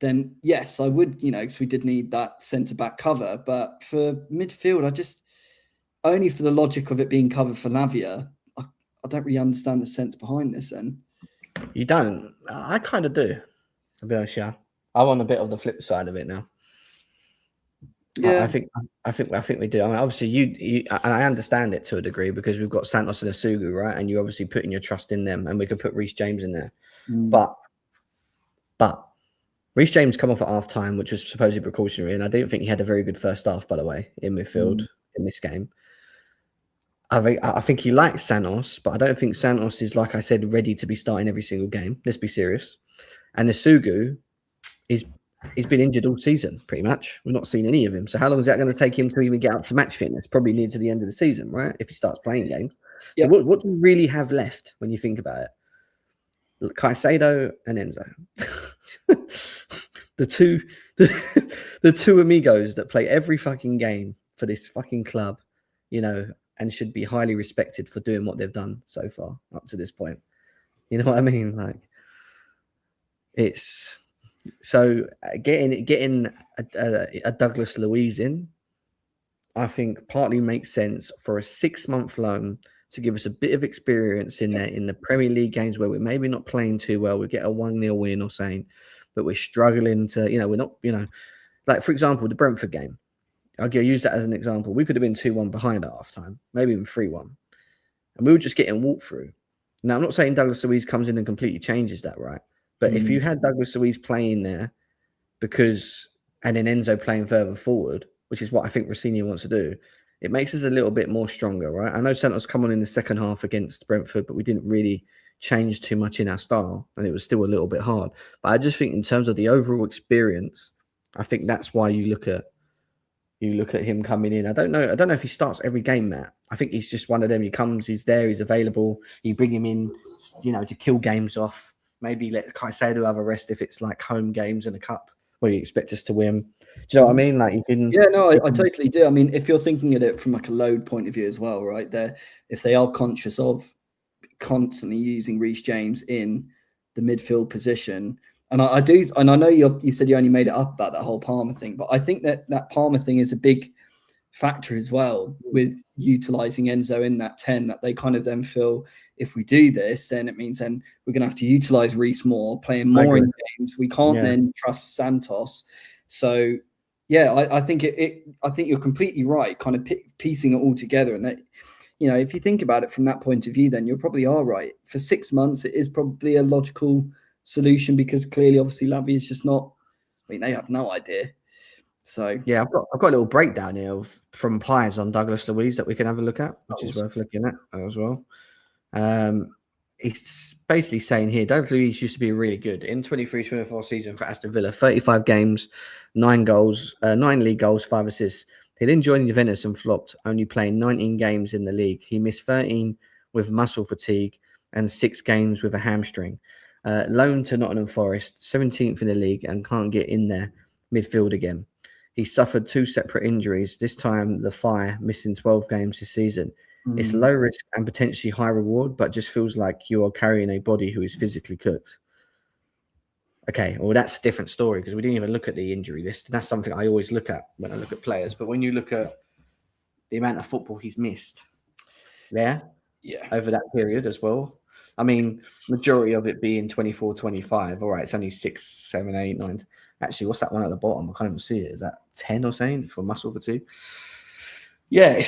Then yes, I would, because we did need that centre-back cover. But for midfield, I just, only for the logic of it being covered for Lavia, I don't really understand the sense behind this then. You don't? I kind of do, to be honest, yeah. I'm on a bit of the flip side of it now. Yeah, I think we do. I mean, obviously, you and I understand it to a degree because we've got Santos and Asugu, right? And you're obviously putting your trust in them, and we could put Reece James in there. But Reece James come off at half time, which was supposedly precautionary, and I didn't think he had a very good first half, by the way, in midfield in this game. I think he likes Santos, but I don't think Santos is, like I said, ready to be starting every single game. Let's be serious. And Asugu he's been injured all season, pretty much. We've not seen any of him. So how long is that going to take him to even get up to match fitness? Probably near to the end of the season, right? If he starts playing games. So what do we really have left when you think about it? Caicedo and Enzo. the two amigos that play every fucking game for this fucking club, and should be highly respected for doing what they've done so far up to this point. You know what I mean? Like, it's... So getting a Douglas Luiz in, I think partly makes sense for a 6-month loan to give us a bit of experience in there in the Premier League games where we're maybe not playing too well. We get a 1-0 win or something, but we're struggling to, we're not, like for example, the Brentford game. I'll use that as an example. We could have been 2-1 behind at half time, maybe even 3-1, and we were just getting walked through. Now I'm not saying Douglas Luiz comes in and completely changes that, right? But if you had Douglas Luiz playing there and then Enzo playing further forward, which is what I think Rossini wants to do, it makes us a little bit more stronger, right? I know Santos come on in the second half against Brentford, but we didn't really changed too much in our style, and it was still a little bit hard. But I just think in terms of the overall experience, I think that's why you look at him coming in. I don't know if he starts every game, Matt. I think he's just one of them. He comes, he's there, he's available. You bring him in, to kill games off. Maybe let Caicedo have a rest if it's like home games and a cup where you expect us to win. Do you know what I mean? Like you can. Yeah, no, I totally do. I mean, if you're thinking at it from like a load point of view as well, right? If they are conscious of constantly using Reece James in the midfield position, and I do, and I know you said you only made it up about that whole Palmer thing, but I think that Palmer thing is a big factor as well with utilizing Enzo in that 10, that they kind of then feel if we do this, then it means then we're going to have to utilize Reece more, playing more in games. We can't then trust Santos. So yeah, I think I think you're completely right, kind of piecing it all together. And that, if you think about it from that point of view, then you probably are right. For 6 months, it is probably a logical solution because clearly, obviously, Lavia is just not. I mean, they have no idea. So yeah, I've got a little breakdown here from Pies on Douglas Luiz that we can have a look at, which is worth looking at as well. It's basically saying here Douglas Luiz used to be really good in 23-24 season for Aston Villa, 35 games, 9 goals, 9 league goals, 5 assists. He then joined Juventus and flopped, only playing 19 games in the league. He missed 13 with muscle fatigue and 6 games with a hamstring. Loaned to Nottingham Forest, 17th in the league, and can't get in there midfield again. He suffered 2 separate injuries, this time the thigh, missing 12 games this season. It's low risk and potentially high reward, but just feels like you are carrying a body who is physically cooked. Okay, well, that's a different story because we didn't even look at the injury list. That's something I always look at when I look at players. But when you look at the amount of football he's missed over that period as well, I mean, majority of it being 24-25. All right, it's only 6, 7, 8, 9. Actually, what's that one at the bottom? I can't even see it. Is that 10 or something for muscle fatigue? Yeah,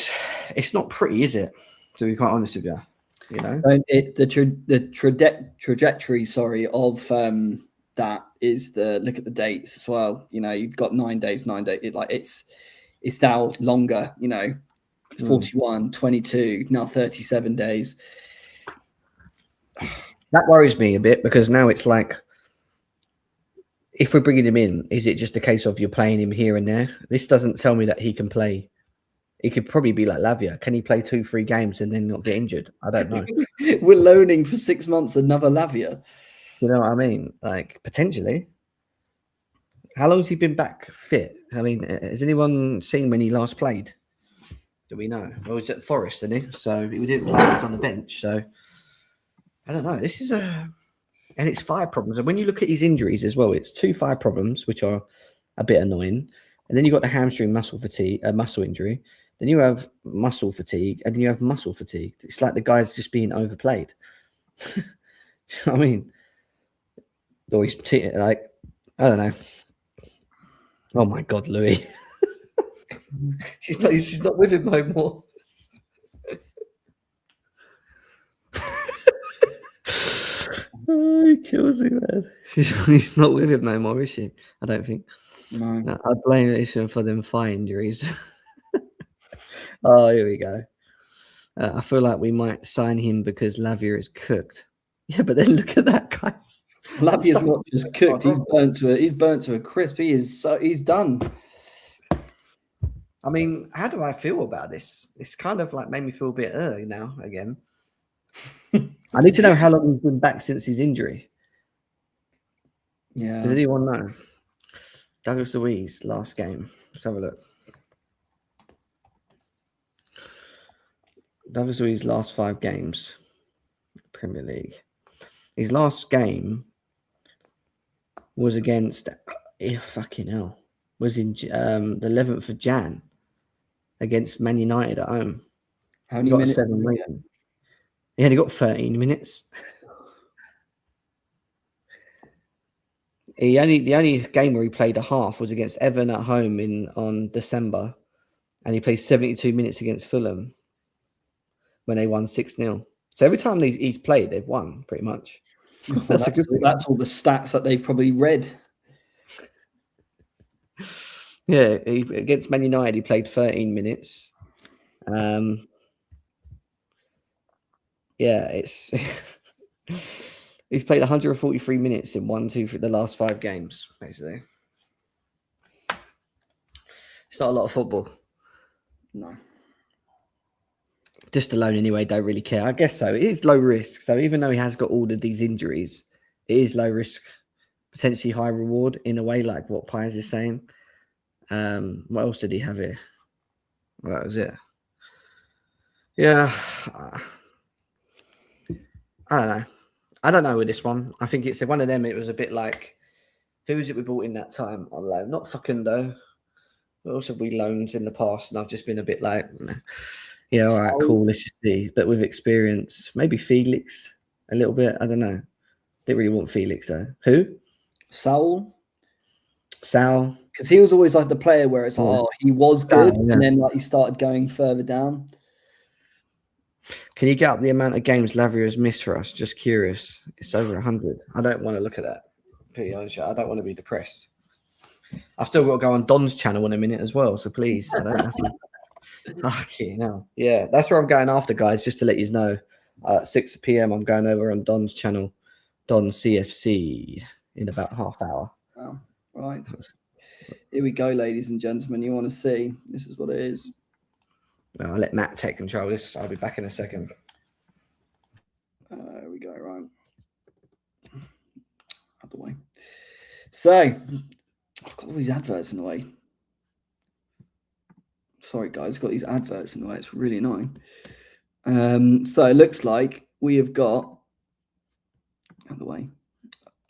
it's not pretty, is it? To be quite honest with you, the trajectory, of that is look at the dates as well. You've got 9 days, 9 days. It's now longer. 41, 22, now 37 days. That worries me a bit because now it's like, if we're bringing him in, is it just a case of you're playing him here and there? This doesn't tell me that he can play. He could probably be like Lavia. Can he play 2-3 games and then not get injured? I don't know. We're loaning for 6 months another Lavia. You know what I mean? Like, potentially. How long has he been back fit? I mean, has anyone seen when he last played? Do we know? Well, he's at Forest, isn't he? So he didn't play. He was on the bench. So I don't know. This is and it's thigh problems. And when you look at his injuries as well, it's 2 thigh problems, which are a bit annoying. And then you've got the hamstring muscle injury. Then you have muscle fatigue, and then you have muscle fatigue. It's like the guy's just being overplayed. I mean, or he's like, I don't know. Oh my God, Louis. She's not with him no more. Oh, he kills me, man. She's not with him no more, is she? I don't think. No. I blame it for them thigh injuries. Oh, here we go. I feel like we might sign him because Lavia is cooked. Yeah, but then look at that, guys. Lavia's not just cooked; he's burnt to a crisp. He's done. I mean, how do I feel about this? It's kind of like made me feel a bit early now again. I need to know how long he's been back since his injury. Yeah. Does anyone know? Douglas Luiz, last game. Let's have a look. Douglas Luiz, last 5 games. Premier League. His last game was against, fucking hell, was in the 11th of Jan against Man United at home. How many minutes? He only got 13 minutes. The only game where he played a half was against Everton at home on December, and he played 72 minutes against Fulham when they won 6-0. So every time he's played, they've won pretty much. Well, that's all the stats that they've probably read. Yeah, against Man United, he played 13 minutes. Yeah, it's He's played 143 minutes in 1, 2, for the last 5 games, basically. It's not a lot of football. No. Just alone anyway, don't really care. I guess so. It is low risk. So even though he has got all of these injuries, it is low risk, potentially high reward in a way, like what Pies is saying. What else did he have here? Well, that was it. Yeah. I don't know. I don't know with this one. I think it's one of them. It was a bit like, who was it we bought in that time on loan? Not Facundo. What else have we loaned in the past? And I've just been a bit like, yeah, all right, cool. Let's just see. But with experience, maybe Felix a little bit. I don't know. Didn't really want Felix though. Who? Sal. Because he was always like the player where it's like, he was good, and then like he started going further down. Can you get up the amount of games Lavia has missed for us? Just curious. It's over 100. I don't want to look at that. Pretty honest, I don't want to be depressed. I've still got to go on Don's channel in a minute as well. So please, I don't have to. Fucking hell. Yeah, that's where I'm going after, guys. Just to let you know, at 6 p.m. I'm going over on Don's channel, Don CFC, in about half hour. Oh, right. Here we go, ladies and gentlemen. You want to see? This is what it is. I'll let Matt take control of this. I'll be back in a second. There we go, right. Out the way. So, I've got all these adverts in the way. Sorry, guys. I've got these adverts in the way. It's really annoying. So, it looks like we have got... Out the way.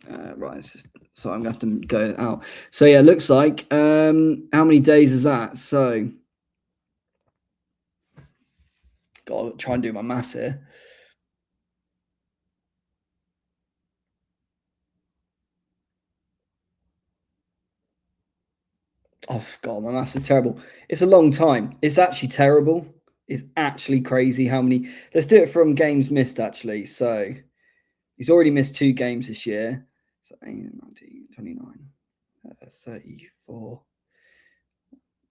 Right. So, I'm going to have to go out. So, yeah, it looks like... how many days is that? So... Got to try and do my maths here. Oh, God, my maths is terrible. It's a long time. It's actually terrible. It's actually crazy how many... Let's do it from games missed, actually. So, he's already missed 2 games this year. So, 19, 29, 34,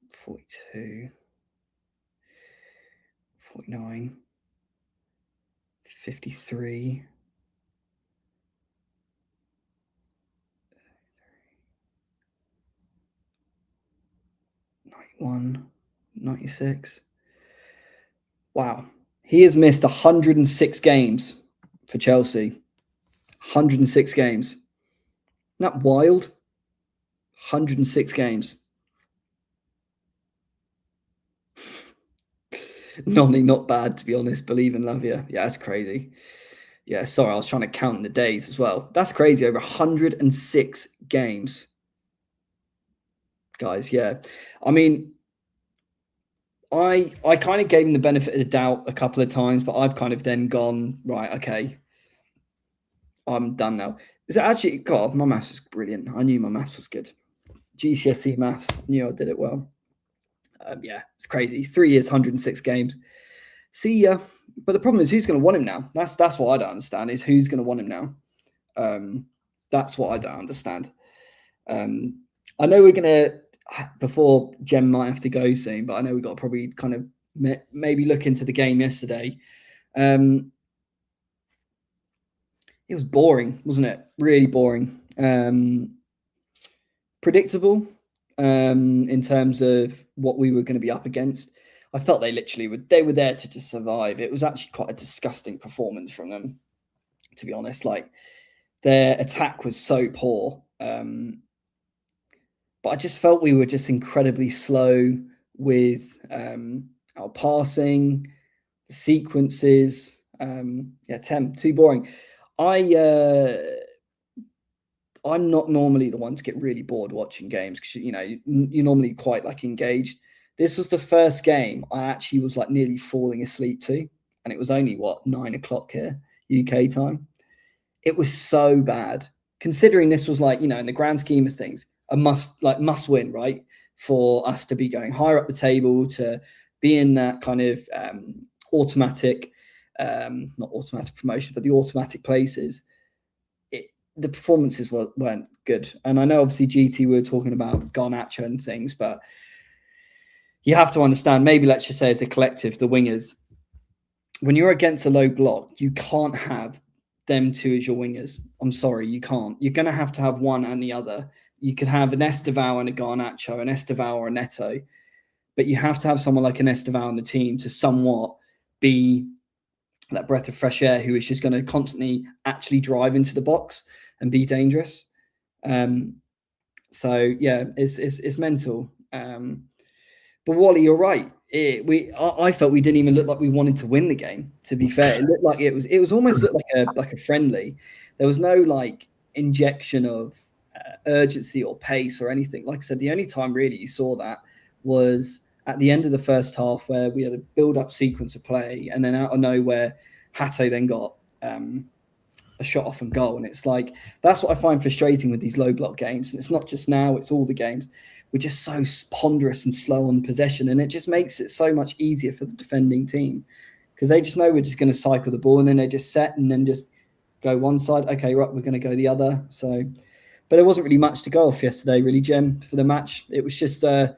42, 49... 53, 91, 96. Wow. He has missed 106 games for Chelsea. 106 games. Isn't that wild? 106 games. Nonny, not bad, to be honest. Believe in Lavia. Yeah, that's crazy. Yeah, sorry, I was trying to count the days as well. That's crazy. Over 106 games. Guys, yeah. I mean, I kind of gave him the benefit of the doubt a couple of times, but I've kind of then gone, right, okay, I'm done now. Is it actually, God, my maths is brilliant. I knew my maths was good. GCSE maths, knew I did it well. Yeah, it's crazy. 3 years, 106 games. See ya. But the problem is, who's going to want him now? That's what I don't understand, is who's going to want him now? That's what I don't understand. I know we're going to, before Jem might have to go soon, but I know we've got to probably kind of maybe look into the game yesterday. It was boring, wasn't it? Really boring. Predictable in terms of what we were going to be up against. I felt they were there to just survive. It was actually quite a disgusting performance from them, to be honest. Like, their attack was so poor. But I just felt we were just incredibly slow with our passing, the sequences. Yeah, too boring. I'm not normally the one to get really bored watching games because you're normally quite like engaged. This was the first game I actually was like nearly falling asleep to, and it was only 9 o'clock here UK time. It was so bad, considering this was like, in the grand scheme of things, a must win, right? For us to be going higher up the table, to be in that kind of automatic, not automatic promotion, but the automatic places. The performances weren't good. And I know obviously GT, we were talking about Garnacho and things, but you have to understand, maybe let's just say as a collective, the wingers, when you're against a low block, you can't have them two as your wingers. I'm sorry, you can't. You're going to have one and the other. You could have an Estevao and a Garnacho, an Estevao or a Neto, but you have to have someone like an Estevao in the team to somewhat be that breath of fresh air who is just going to constantly actually drive into the box and be dangerous. So yeah, it's mental. But Wally, you're right. I felt we didn't even look like we wanted to win the game. To be fair, it looked like it was almost looked like a friendly. There was no like injection of urgency or pace or anything. Like I said, the only time really you saw that was at the end of the first half, where we had a build-up sequence of play, and then out of nowhere, Jacquet then got a shot off and goal. And it's like, that's what I find frustrating with these low block games. And it's not just now, it's all the games. We're just so ponderous and slow on possession, and it just makes it so much easier for the defending team, because they just know we're just going to cycle the ball, and then they just set and then just go one side. Okay, right, we're going to go the other. So, but there wasn't really much to go off yesterday, really, Jem, for the match. It was just 3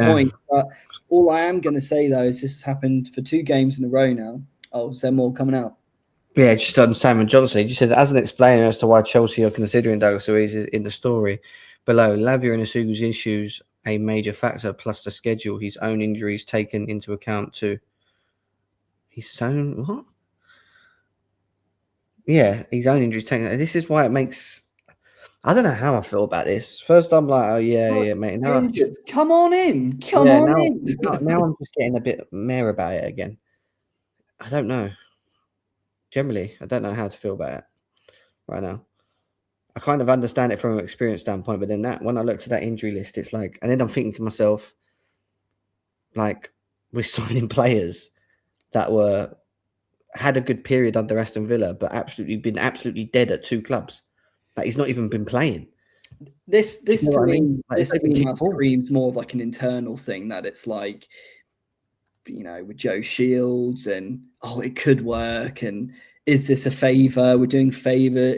points. But all I am going to say, though, is this has happened for 2 games in a row now. Oh, is there more coming out? Yeah, just on Simon Johnson. He just said, as an explainer as to why Chelsea are considering Douglas Luiz in the story below, Lavia and Asugu's issues a major factor, plus the schedule, his own injuries taken into account too. His own what? Yeah, his own injuries taken. This is why it makes. I don't know how I feel about this. First, I'm like, oh yeah, mate. Now, come on in. Come on in. Now I'm just getting a bit mare about it again. I don't know. Generally, I don't know how to feel about it right now. I kind of understand it from an experience standpoint, but then when I look to that injury list, it's like, and then I'm thinking to myself, like, we're signing players that had a good period under Aston Villa, but been absolutely dead at 2 clubs. Like, he's not even been playing. This to me, this screams more of like an internal thing, that it's like, you know, with Joe Shields and it could work, and is this a favor? We're doing favor.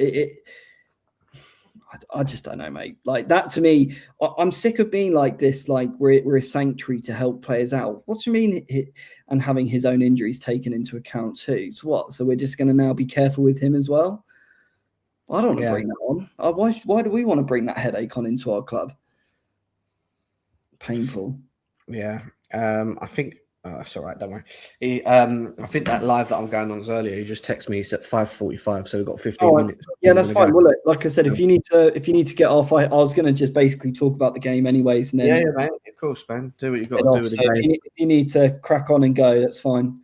I just don't know, mate. Like, that to me, I'm sick of being like this. Like, we're a sanctuary to help players out. What do you mean? And having his own injuries taken into account too. So what? So we're just going to now be careful with him as well? I don't want to bring that on. Why do we want to bring that headache on into our club? Painful. Yeah. I think it's all right, don't worry. I think that live that I'm going on is earlier. He just texted me. It's at 5:45, so we've got 15 minutes. Yeah, that's fine. Well, look, like I said, if you need to get off, I was going to just basically talk about the game anyways. And then, yeah, mate. Of course, man. Do what you got to do with the game. If you need to crack on and go, that's fine.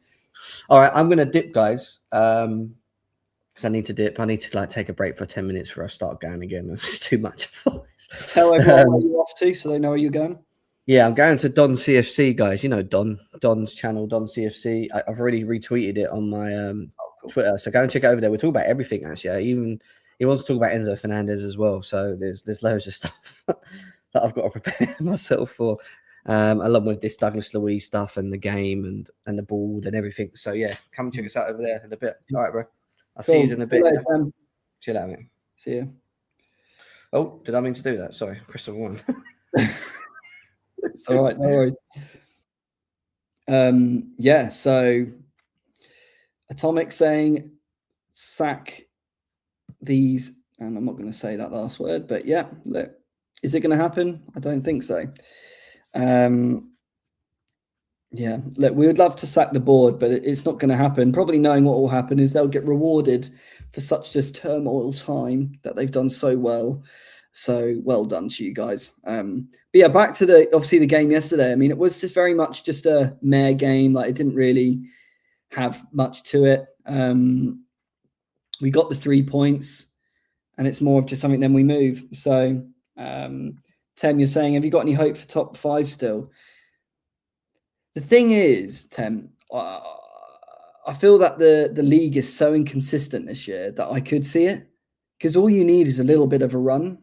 All right, I'm going to dip, guys. Because I need to dip. I need to take a break for 10 minutes before I start going again. It's too much. Tell everyone where you're off to, so they know where you're going. Yeah, I'm going to Don CFC, guys. You know Don's channel, Don CFC. I've already retweeted it on my Twitter, so go and check it over there. We're talking about everything, actually. Even he wants to talk about Enzo Fernandez as well. So there's loads of stuff that I've got to prepare myself for, along with this Douglas Luiz stuff and the game and the board and everything. So yeah, come and check us out over there in a bit. All right, bro. I'll see you in a bit. Chill out, mate. See you. Oh, did I mean to do that? Sorry, press the one. It's all right, no worries. Yeah, so Atomic saying sack these, and I'm not going to say that last word, but yeah, look, is it going to happen? I don't think so. Yeah, look, we would love to sack the board, but it's not going to happen. Probably knowing what will happen is they'll get rewarded for such just turmoil time that they've done so well. So well done to you guys. But yeah, back to the game yesterday. I mean, it was just very much just a mare game. Like, it didn't really have much to it. We got the 3 points, and it's more of just something then we move. So Tem, you're saying, have you got any hope for top 5 still? The thing is, Tem, I feel that the league is so inconsistent this year that I could see it, because all you need is a little bit of a run.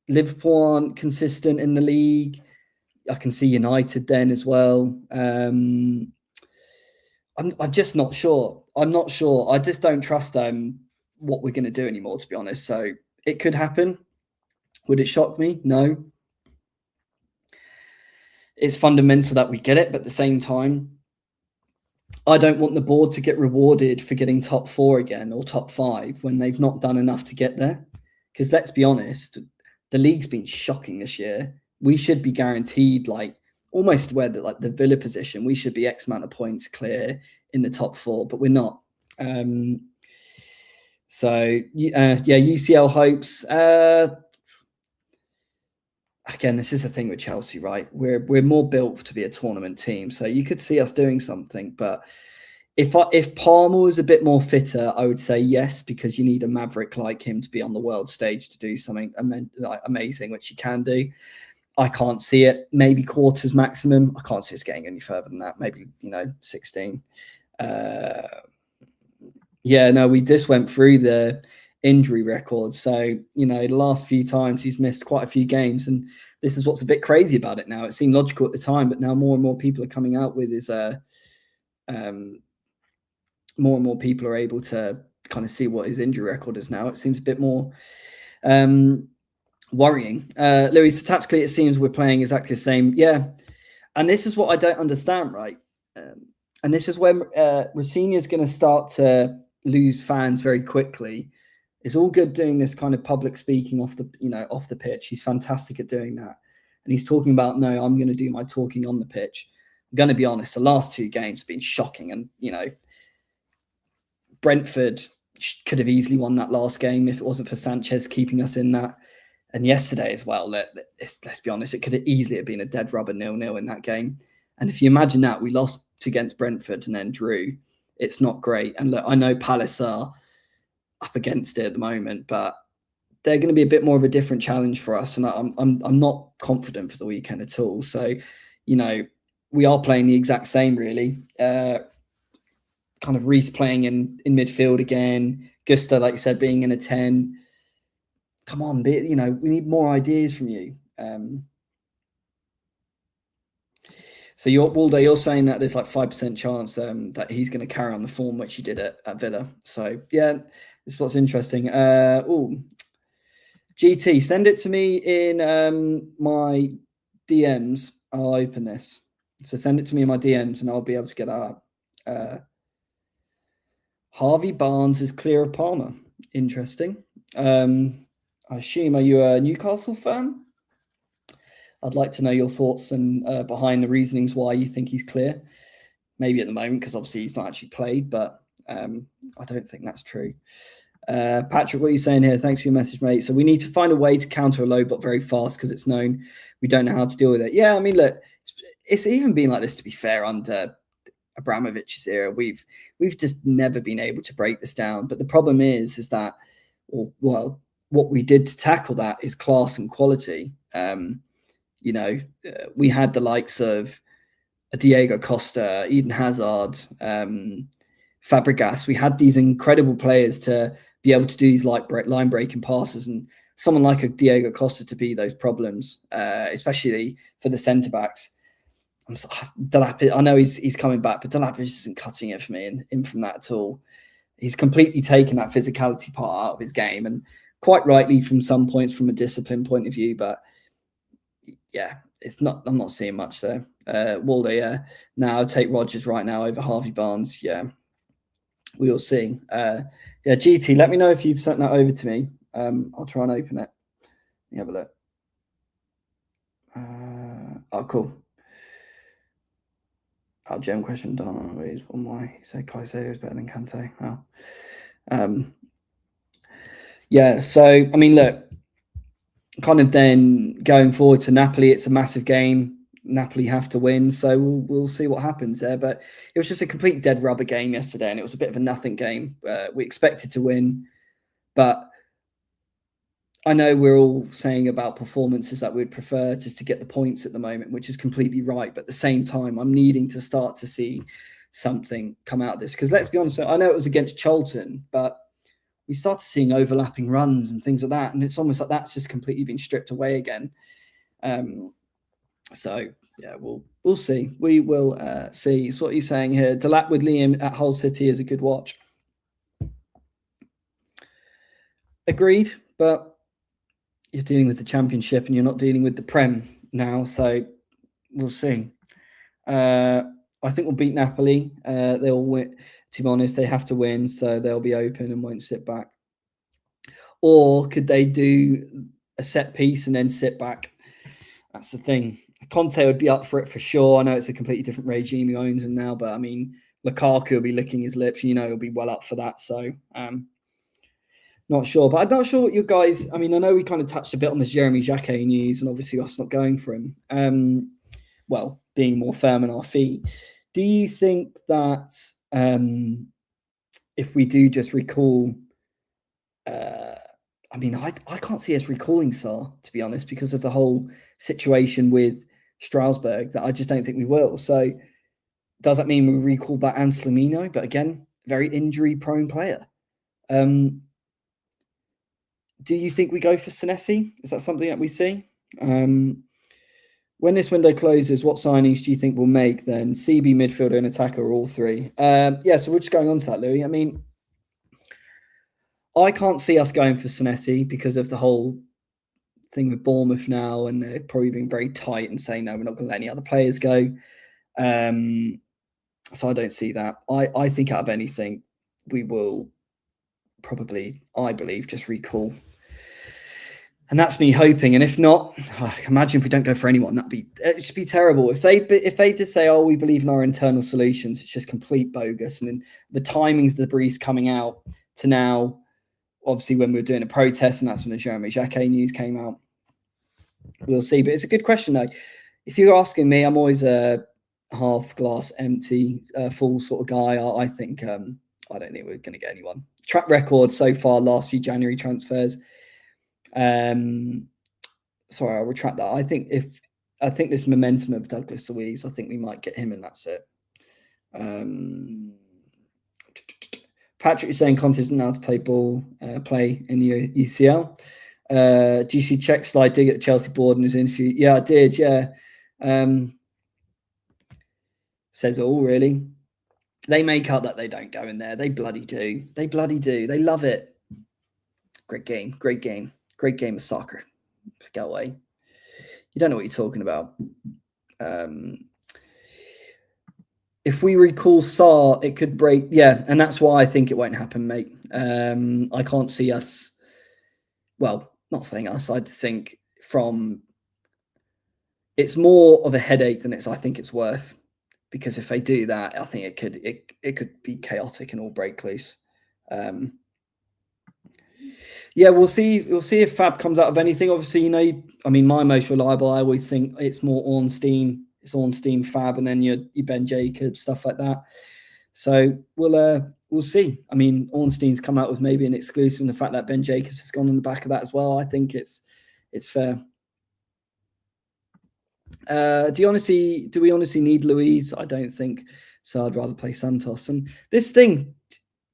Liverpool aren't consistent in the league. I can see United then as well. I'm just not sure. I'm not sure. I just don't trust what we're going to do anymore, to be honest. So it could happen. Would it shock me? No. It's fundamental that we get it, but at the same time, I don't want the board to get rewarded for getting top 4 again or top 5 when they've not done enough to get there. Because let's be honest, the league's been shocking this year. We should be guaranteed like almost where the Villa position. We should be X amount of points clear in the top 4, but we're not. UCL hopes. Again, this is the thing with Chelsea, right? We're more built to be a tournament team, so you could see us doing something. But if Palmer was a bit more fitter, I would say yes, because you need a maverick like him to be on the world stage to do something amazing, which he can do. I can't see it. Maybe quarters maximum. I can't see us getting any further than that. Maybe 16. We just went through the injury record. So, the last few times he's missed quite a few games. And this is what's a bit crazy about it now. It seemed logical at the time, but now more and more people are coming out with his more and more people are able to kind of see what his injury record is now. It seems a bit more worrying. Louis, so tactically, it seems we're playing exactly the same. Yeah. And this is what I don't understand, right? And this is where Rossini is going to start to lose fans very quickly. It's all good doing this kind of public speaking off the pitch. He's fantastic at doing that. And he's talking about, no, I'm going to do my talking on the pitch. I'm going to be honest, the last 2 games have been shocking. And, Brentford could have easily won that last game if it wasn't for Sanchez keeping us in that. And yesterday as well, let's be honest, it could have easily have been a dead rubber 0-0 in that game. And if you imagine that, we lost against Brentford and then drew, it's not great. And look, I know Palace are up against it at the moment, but they're going to be a bit more of a different challenge for us. And I'm not confident for the weekend at all. So, we are playing the exact same, really. Kind of Reece playing in midfield again. Gusto, like you said, being in a 10. Come on, we need more ideas from you. So Waldo, you're saying that there's like 5% chance that he's going to carry on the form which he did at Villa. So yeah, this is what's interesting. GT, send it to me in my DMs. I'll open this. So send it to me in my DMs and I'll be able to get that up. Harvey Barnes is clear of Palmer. Interesting. I assume, are you a Newcastle fan? I'd like to know your thoughts and behind the reasonings why you think he's clear. Maybe at the moment, because obviously he's not actually played, but I don't think that's true. Patrick, what are you saying here? Thanks for your message, mate. So we need to find a way to counter a low block very fast because it's known we don't know how to deal with it. Yeah, I mean, look, it's even been like this, to be fair, under Abramovich's era. We've just never been able to break this down. But the problem is that, well, what we did to tackle that is class and quality. We had the likes of Diego Costa, Eden Hazard, Fabregas. We had these incredible players to be able to do these line breaking passes, and someone like a Diego Costa to be those problems, especially for the centre backs. I know he's coming back, but Delap isn't cutting it for me in from that at all. He's completely taken that physicality part out of his game, and quite rightly from some points from a discipline point of view, but yeah, I'm not seeing much there. Waldo, yeah. Now I'll take Rodgers right now over Harvey Barnes. Yeah. We will see. GT, let me know if you've sent that over to me. I'll try and open it. Let me have a look. Cool. Our gem question done. Why he said Caicedo is better than Kante. So I mean, look, kind of then going forward to Napoli, it's a massive game. Napoli have to win, so we'll see what happens there. But it was just a complete dead rubber game yesterday, and it was a bit of a nothing game. We expected to win, but I know we're all saying about performances that we'd prefer just to get the points at the moment, which is completely right. But at the same time, I'm needing to start to see something come out of this. Because let's be honest, I know it was against Charlton, but we started seeing overlapping runs and things like that. And it's almost like that's just completely been stripped away again. So, yeah, we'll see. We will see. So what are you saying here? Delap with Liam at Hull City is a good watch. Agreed, but you're dealing with the Championship and you're not dealing with the Prem now, so we'll see. I think we'll beat Napoli. They'll win. To be honest, they have to win, so they'll be open and won't sit back. Or could they do a set piece and then sit back? That's the thing. Conte would be up for it for sure. I know it's a completely different regime he owns him now, but I mean, Lukaku will be licking his lips. You know, he'll be well up for that. So, not sure. But I'm not sure what you guys. I mean, I know we kind of touched a bit on this Jeremy Jacquet news, and obviously us not going for him. Well, being more firm on our feet. Do you think that if we do just recall? I mean, I can't see us recalling Sarr, to be honest, because of the whole situation with Strasbourg, that I just don't think we will. So does that mean we recall back Anselmino? But again, very injury-prone player. Do you think we go for Senesi? Is that something that we see? When this window closes, what signings do you think we'll make then? CB, midfielder and attacker, or all three? Yeah, so we're just going on to that, Louis. I mean, I can't see us going for Senesi because of the whole thing with Bournemouth now, and they're probably being very tight and saying, no, we're not going to let any other players go. So I don't see that. I think out of anything, we will probably, I believe, just recall. And that's me hoping. And if not, imagine if we don't go for anyone. It'd just be terrible. If they just say, oh, we believe in our internal solutions, it's just complete bogus. And then the timings of the briefs coming out to now, obviously when we were doing a protest, and that's when the Jeremy Jacquet news came out. We'll see. But it's a good question, though. If you're asking me, I'm always a half glass empty, full sort of guy. I think I don't think we're going to get anyone. Track record so far, last few January transfers. Sorry, I'll retract that. I think this momentum of Douglas Luiz, I think we might get him, and that's it. Patrick is saying Conte doesn't know how to play in the UCL. Do you see Czech slide dig at the Chelsea board in his interview? Yeah, I did. Yeah. Says all, really. They make out that they don't go in there. They bloody do. They bloody do. They love it. Great game. Great game. Great game of soccer. Go away. You don't know what you're talking about. If we recall Sarr, it could break. Yeah, and that's why I think it won't happen, mate. I can't see us. Well, not saying us. I'd think it's more of a headache than I think it's worth. Because if they do that, I think it could be chaotic and all break loose. Yeah, we'll see. We'll see if Fab comes out of anything. Obviously, I mean, my most reliable, I always think it's more Ornstein. It's Ornstein, Fab, and then your Ben Jacobs, stuff like that. So we'll see. I mean, Ornstein's come out with maybe an exclusive, and the fact that Ben Jacobs has gone on the back of that as well. I think it's fair. Do we honestly need Luiz? I don't think so. I'd rather play Santos. And this thing,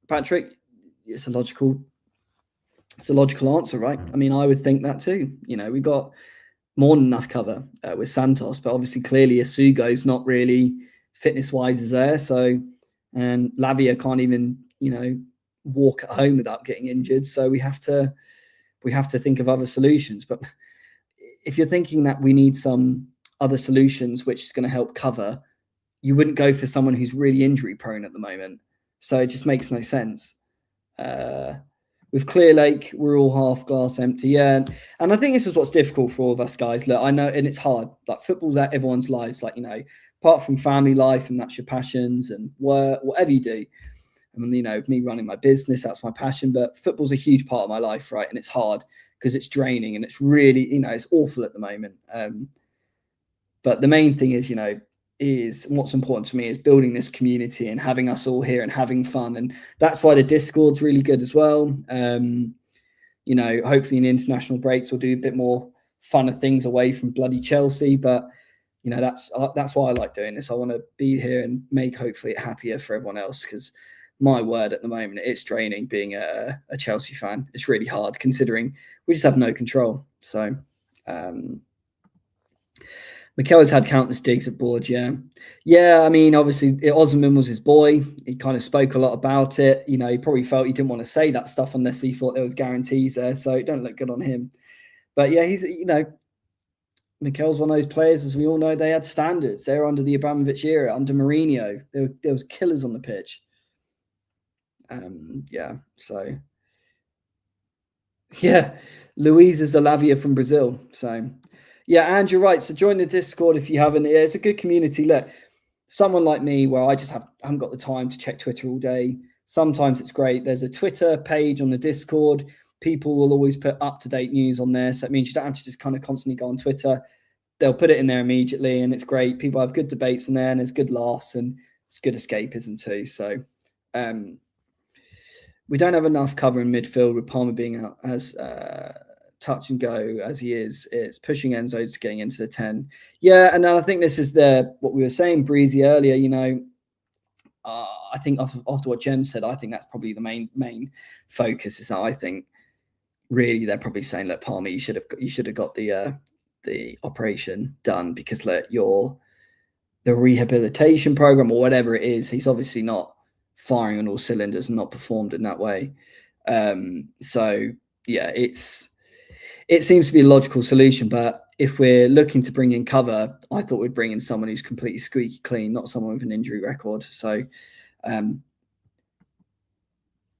Patrick, it's a logical answer, right? I mean, I would think that too. We've got more than enough cover with Santos, but obviously, clearly, Asugo's not really fitness-wise is there. So, and Lavia can't even, walk at home without getting injured. So we have to think of other solutions. But if you're thinking that we need some other solutions which is going to help cover, you wouldn't go for someone who's really injury prone at the moment. So it just makes no sense. With Clear Lake, we're all half glass empty. Yeah. And I think this is what's difficult for all of us guys. Look, I know, and it's hard. Like, football's at everyone's lives. Like, apart from family life, and that's your passions and work, whatever you do. I mean, me running my business, that's my passion. But football's a huge part of my life, right? And it's hard because it's draining and it's really, it's awful at the moment. But the main thing is, is what's important to me is building this community and having us all here and having fun. And that's why the Discord's really good as well. Hopefully in the international breaks, we'll do a bit more funner things away from bloody Chelsea. But, that's why I like doing this. I want to be here and make hopefully it happier for everyone else, because my word, at the moment, it's draining being a Chelsea fan. It's really hard considering we just have no control. So, Mikel's had countless digs at board, yeah. Yeah, I mean, obviously, Osman was his boy. He kind of spoke a lot about it. He probably felt he didn't want to say that stuff unless he thought there was guarantees there. So it don't look good on him. But yeah, he's, Mikel's one of those players, as we all know, they had standards. They were under the Abramovich era, under Mourinho. There was killers on the pitch. Yeah, so yeah, Luisa Zalavia from Brazil. So yeah, and you're right. So join the Discord if you haven't. Yeah, it's a good community. Look, someone like me, where I just haven't got the time to check Twitter all day. Sometimes it's great. There's a Twitter page on the Discord. People will always put up-to-date news on there. So it means you don't have to just kind of constantly go on Twitter. They'll put it in there immediately, and it's great. People have good debates in there, and there's good laughs, and it's good escapism too. So we don't have enough cover in midfield with Palmer being out as touch and go as he is. It's pushing Enzo to getting into the 10. Yeah, and I think this is what we were saying, Breezy, earlier. You know, I think after what Jem said, I think that's probably the main focus. Is that I think really they're probably saying, look, Palmer, you should have got the operation done, because the rehabilitation program or whatever it is, he's obviously not firing on all cylinders and not performed in that way. So yeah, it seems to be a logical solution. But if we're looking to bring in cover, I thought we'd bring in someone who's completely squeaky clean, not someone with an injury record. So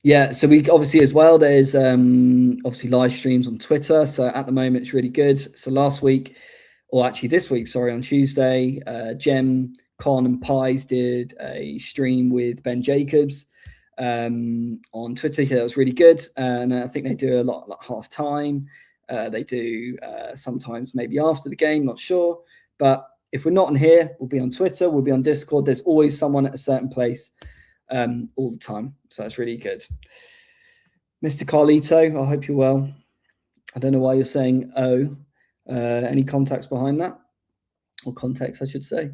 yeah, so we obviously as well, there's obviously live streams on Twitter. So at the moment, it's really good. So last week, or actually this week, sorry, on Tuesday, Jem, Con and Pies did a stream with Ben Jacobs on Twitter. That was really good. And I think they do a lot like half time. They do sometimes maybe after the game, not sure. But if we're not on here, we'll be on Twitter, we'll be on Discord. There's always someone at a certain place all the time. So that's really good. Mr. Carlito, I hope you're well. I don't know why you're saying oh. Any context behind that? Or context, I should say.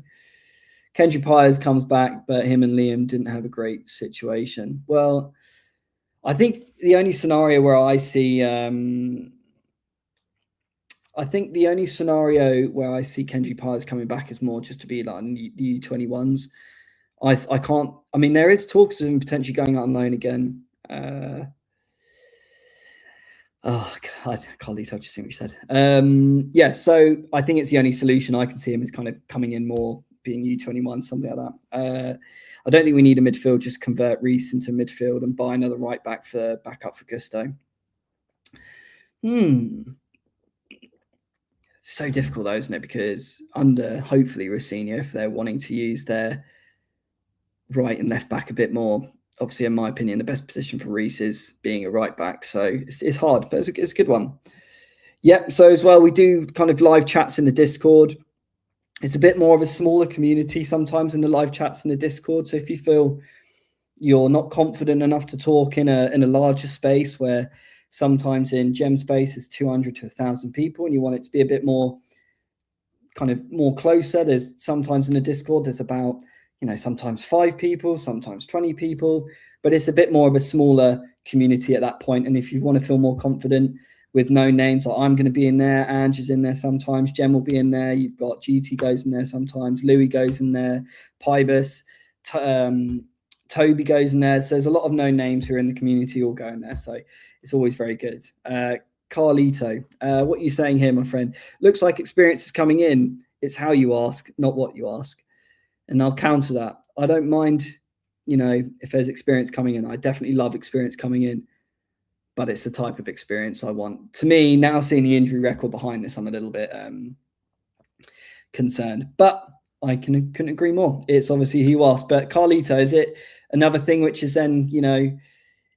Kendry Pires comes back, but him and Liam didn't have a great situation. Well, I think the only scenario where I see Kendry Pires coming back is more just to be like the U21s. I can't. I mean, there is talks of him potentially going out on loan again. Oh God, Carlito, I've just seen what you said. Yeah, so I think it's the only solution I can see him is kind of coming in more, being U21, something like that. I don't think we need a midfield. Just convert Reece into midfield and buy another right back for backup for Gusto. It's so difficult though, isn't it? Because under hopefully Rossini, if they're wanting to use their right and left back a bit more, obviously, in my opinion, the best position for Reece is being a right back. So it's hard, but it's a good one. Yep. So as well, we do kind of live chats in the Discord. It's a bit more of a smaller community sometimes in the live chats in the Discord. So if you feel you're not confident enough to talk in a larger space, where sometimes in Gem space is 200 to 1,000 people, and you want it to be a bit more kind of more closer, there's sometimes in the Discord, there's about, sometimes 5 people, sometimes 20 people, but it's a bit more of a smaller community at that point. And if you want to feel more confident with no names, like I'm going to be in there, Ange is in there sometimes, Jem will be in there, you've got GT goes in there sometimes, Louis goes in there, Pybus, Toby goes in there. So there's a lot of known names who are in the community all going there. So it's always very good. Carlito, what are you saying here, my friend? Looks like experience is coming in. It's how you ask, not what you ask. And I'll counter that. I don't mind, if there's experience coming in. I definitely love experience coming in, but it's the type of experience I want. To me, now seeing the injury record behind this, I'm a little bit concerned. But I couldn't agree more. It's obviously who you asked. But Carlito, is it another thing which is then,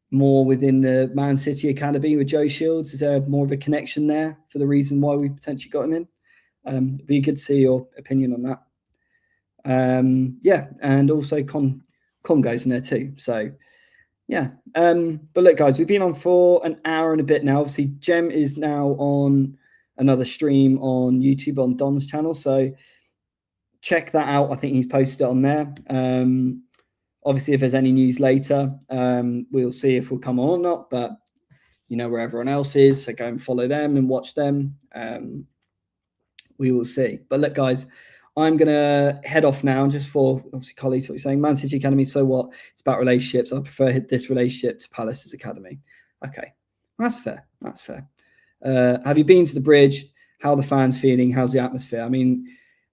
more within the Man City Academy with Joe Shields? Is there more of a connection there for the reason why we potentially got him in? It'd be good to see your opinion on that. Yeah, and also Con goes in there too. So yeah. But look, guys, we've been on for an hour and a bit now. Obviously, Jem is now on another stream on YouTube on Don's channel. So check that out. I think he's posted it on there. Obviously, if there's any news later, we'll see if we'll come on or not. But where everyone else is, so go and follow them and watch them. We will see. But look, guys, I'm going to head off now. Just for, obviously, colleagues, what you're saying. Man City Academy, so what? It's about relationships. I prefer this relationship to Palace's Academy. Okay. That's fair. Have you been to the bridge? how the fans feeling, how's the atmosphere. I mean,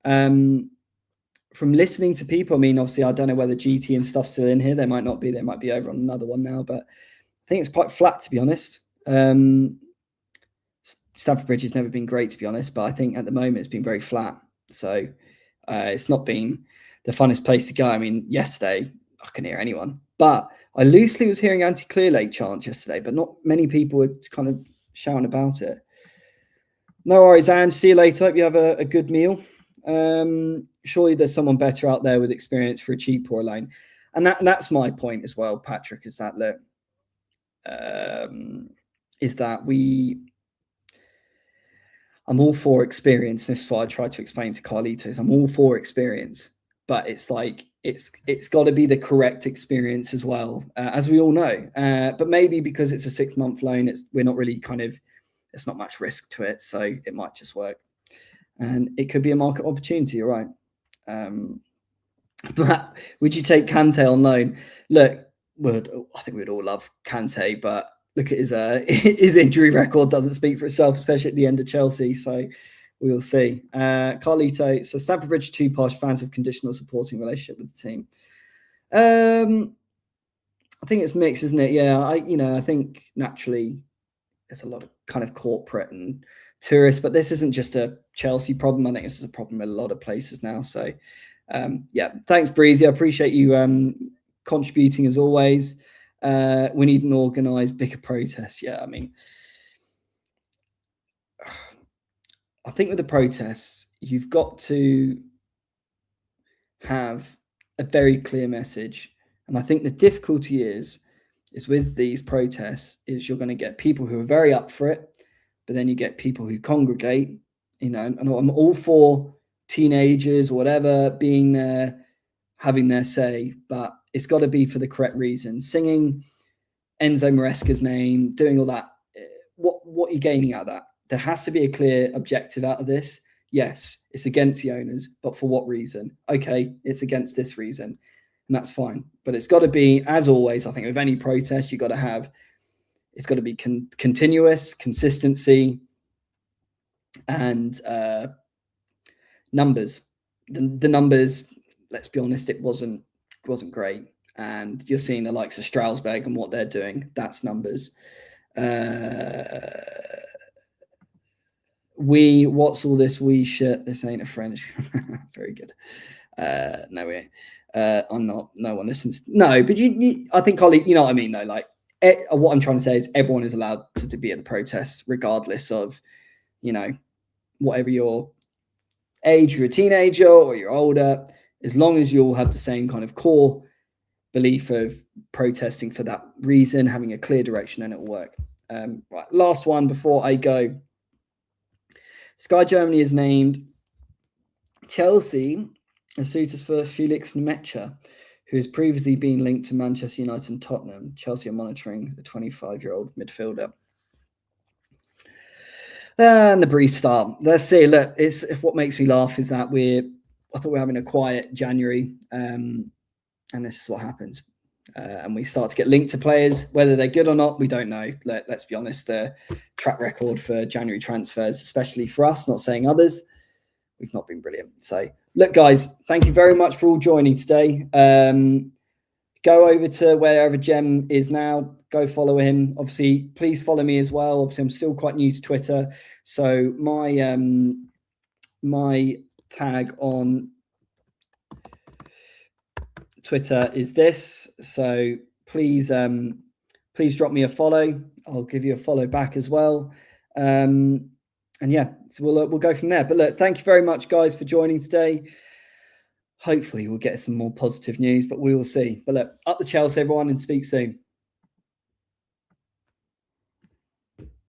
from listening to people, I mean, obviously, I don't know whether GT and stuff's still in here. They might not be. They might be over on another one now. But I think it's quite flat, to be honest. Stamford Bridge has never been great, to be honest. But I think at the moment it's been very flat. So it's not been the funnest place to go. I mean, yesterday, I couldn't hear anyone. But I loosely was hearing anti-Clear Lake chants yesterday. But not many people were kind of shouting about it. No worries, Ange. See you later. Hope you have a good meal. Surely there's someone better out there with experience for a cheap poor lane. And that's my point as well, Patrick, is that look, I'm all for experience. This is what I try to explain to Carlitos. I'm all for experience, but it's like it's got to be the correct experience as well, as we all know. But maybe because it's a 6-month loan, we're not really there's not much risk to it, so it might just work. And it could be a market opportunity, you're right. But would you take Kante on loan? Look, I think we'd all love Kante, but look at his injury record doesn't speak for itself, especially at the end of Chelsea. So we'll see. Carlito, so Stamford Bridge too posh, fans have conditional supporting relationship with the team. I think it's mixed, isn't it? Yeah, I think naturally there's a lot of kind of corporate and tourists, but this isn't just a Chelsea problem. I think this is a problem in a lot of places now. So yeah, thanks, Breezy. I appreciate you contributing as always. We need an organised bigger protest. Yeah, I mean, I think with the protests, you've got to have a very clear message. And I think the difficulty is with these protests is you're going to get people who are very up for it, but then you get people who congregate, and I'm all for teenagers or whatever being there, having their say, but it's got to be for the correct reason. Singing Enzo Maresca's name, doing all that, what are you gaining out of that? There has to be a clear objective out of this. Yes, it's against the owners, but for what reason? Okay, it's against this reason, and that's fine. But it's got to be, as always, I think with any protest, you've got to have, it's got to be continuous, consistency, and numbers. The numbers, let's be honest, it wasn't great. And you're seeing the likes of Strasbourg and what they're doing. That's numbers. What's all this we shit? This ain't a French. Very good. No way. I'm not. No one listens. No, but I think, Ollie, you know what I mean, though. Like, what I'm trying to say is everyone is allowed to be at the protest, regardless of, whatever your age, you're a teenager or you're older, as long as you all have the same kind of core belief of protesting for that reason, having a clear direction, and it'll work. Right, last one before I go. Sky Germany has named Chelsea as suitors for Felix Nmecha, who has previously been linked to Manchester United and Tottenham. Chelsea are monitoring the 25-year-old midfielder. And the brief start. Let's see. Look, what makes me laugh is that I thought we're having a quiet January, and this is what happens. And we start to get linked to players, whether they're good or not, we don't know. Let's be honest. The track record for January transfers, especially for us, not saying others, we've not been brilliant. So, look, guys, thank you very much for all joining today. Go over to wherever Jem is now. Go follow him. Obviously, please follow me as well. Obviously, I'm still quite new to Twitter. So my tag on Twitter is this. So please drop me a follow. I'll give you a follow back as well. And yeah, so we'll go from there. But look, thank you very much, guys, for joining today. Hopefully we'll get some more positive news, but we will see. But look, up the Chelsea, everyone, and speak soon.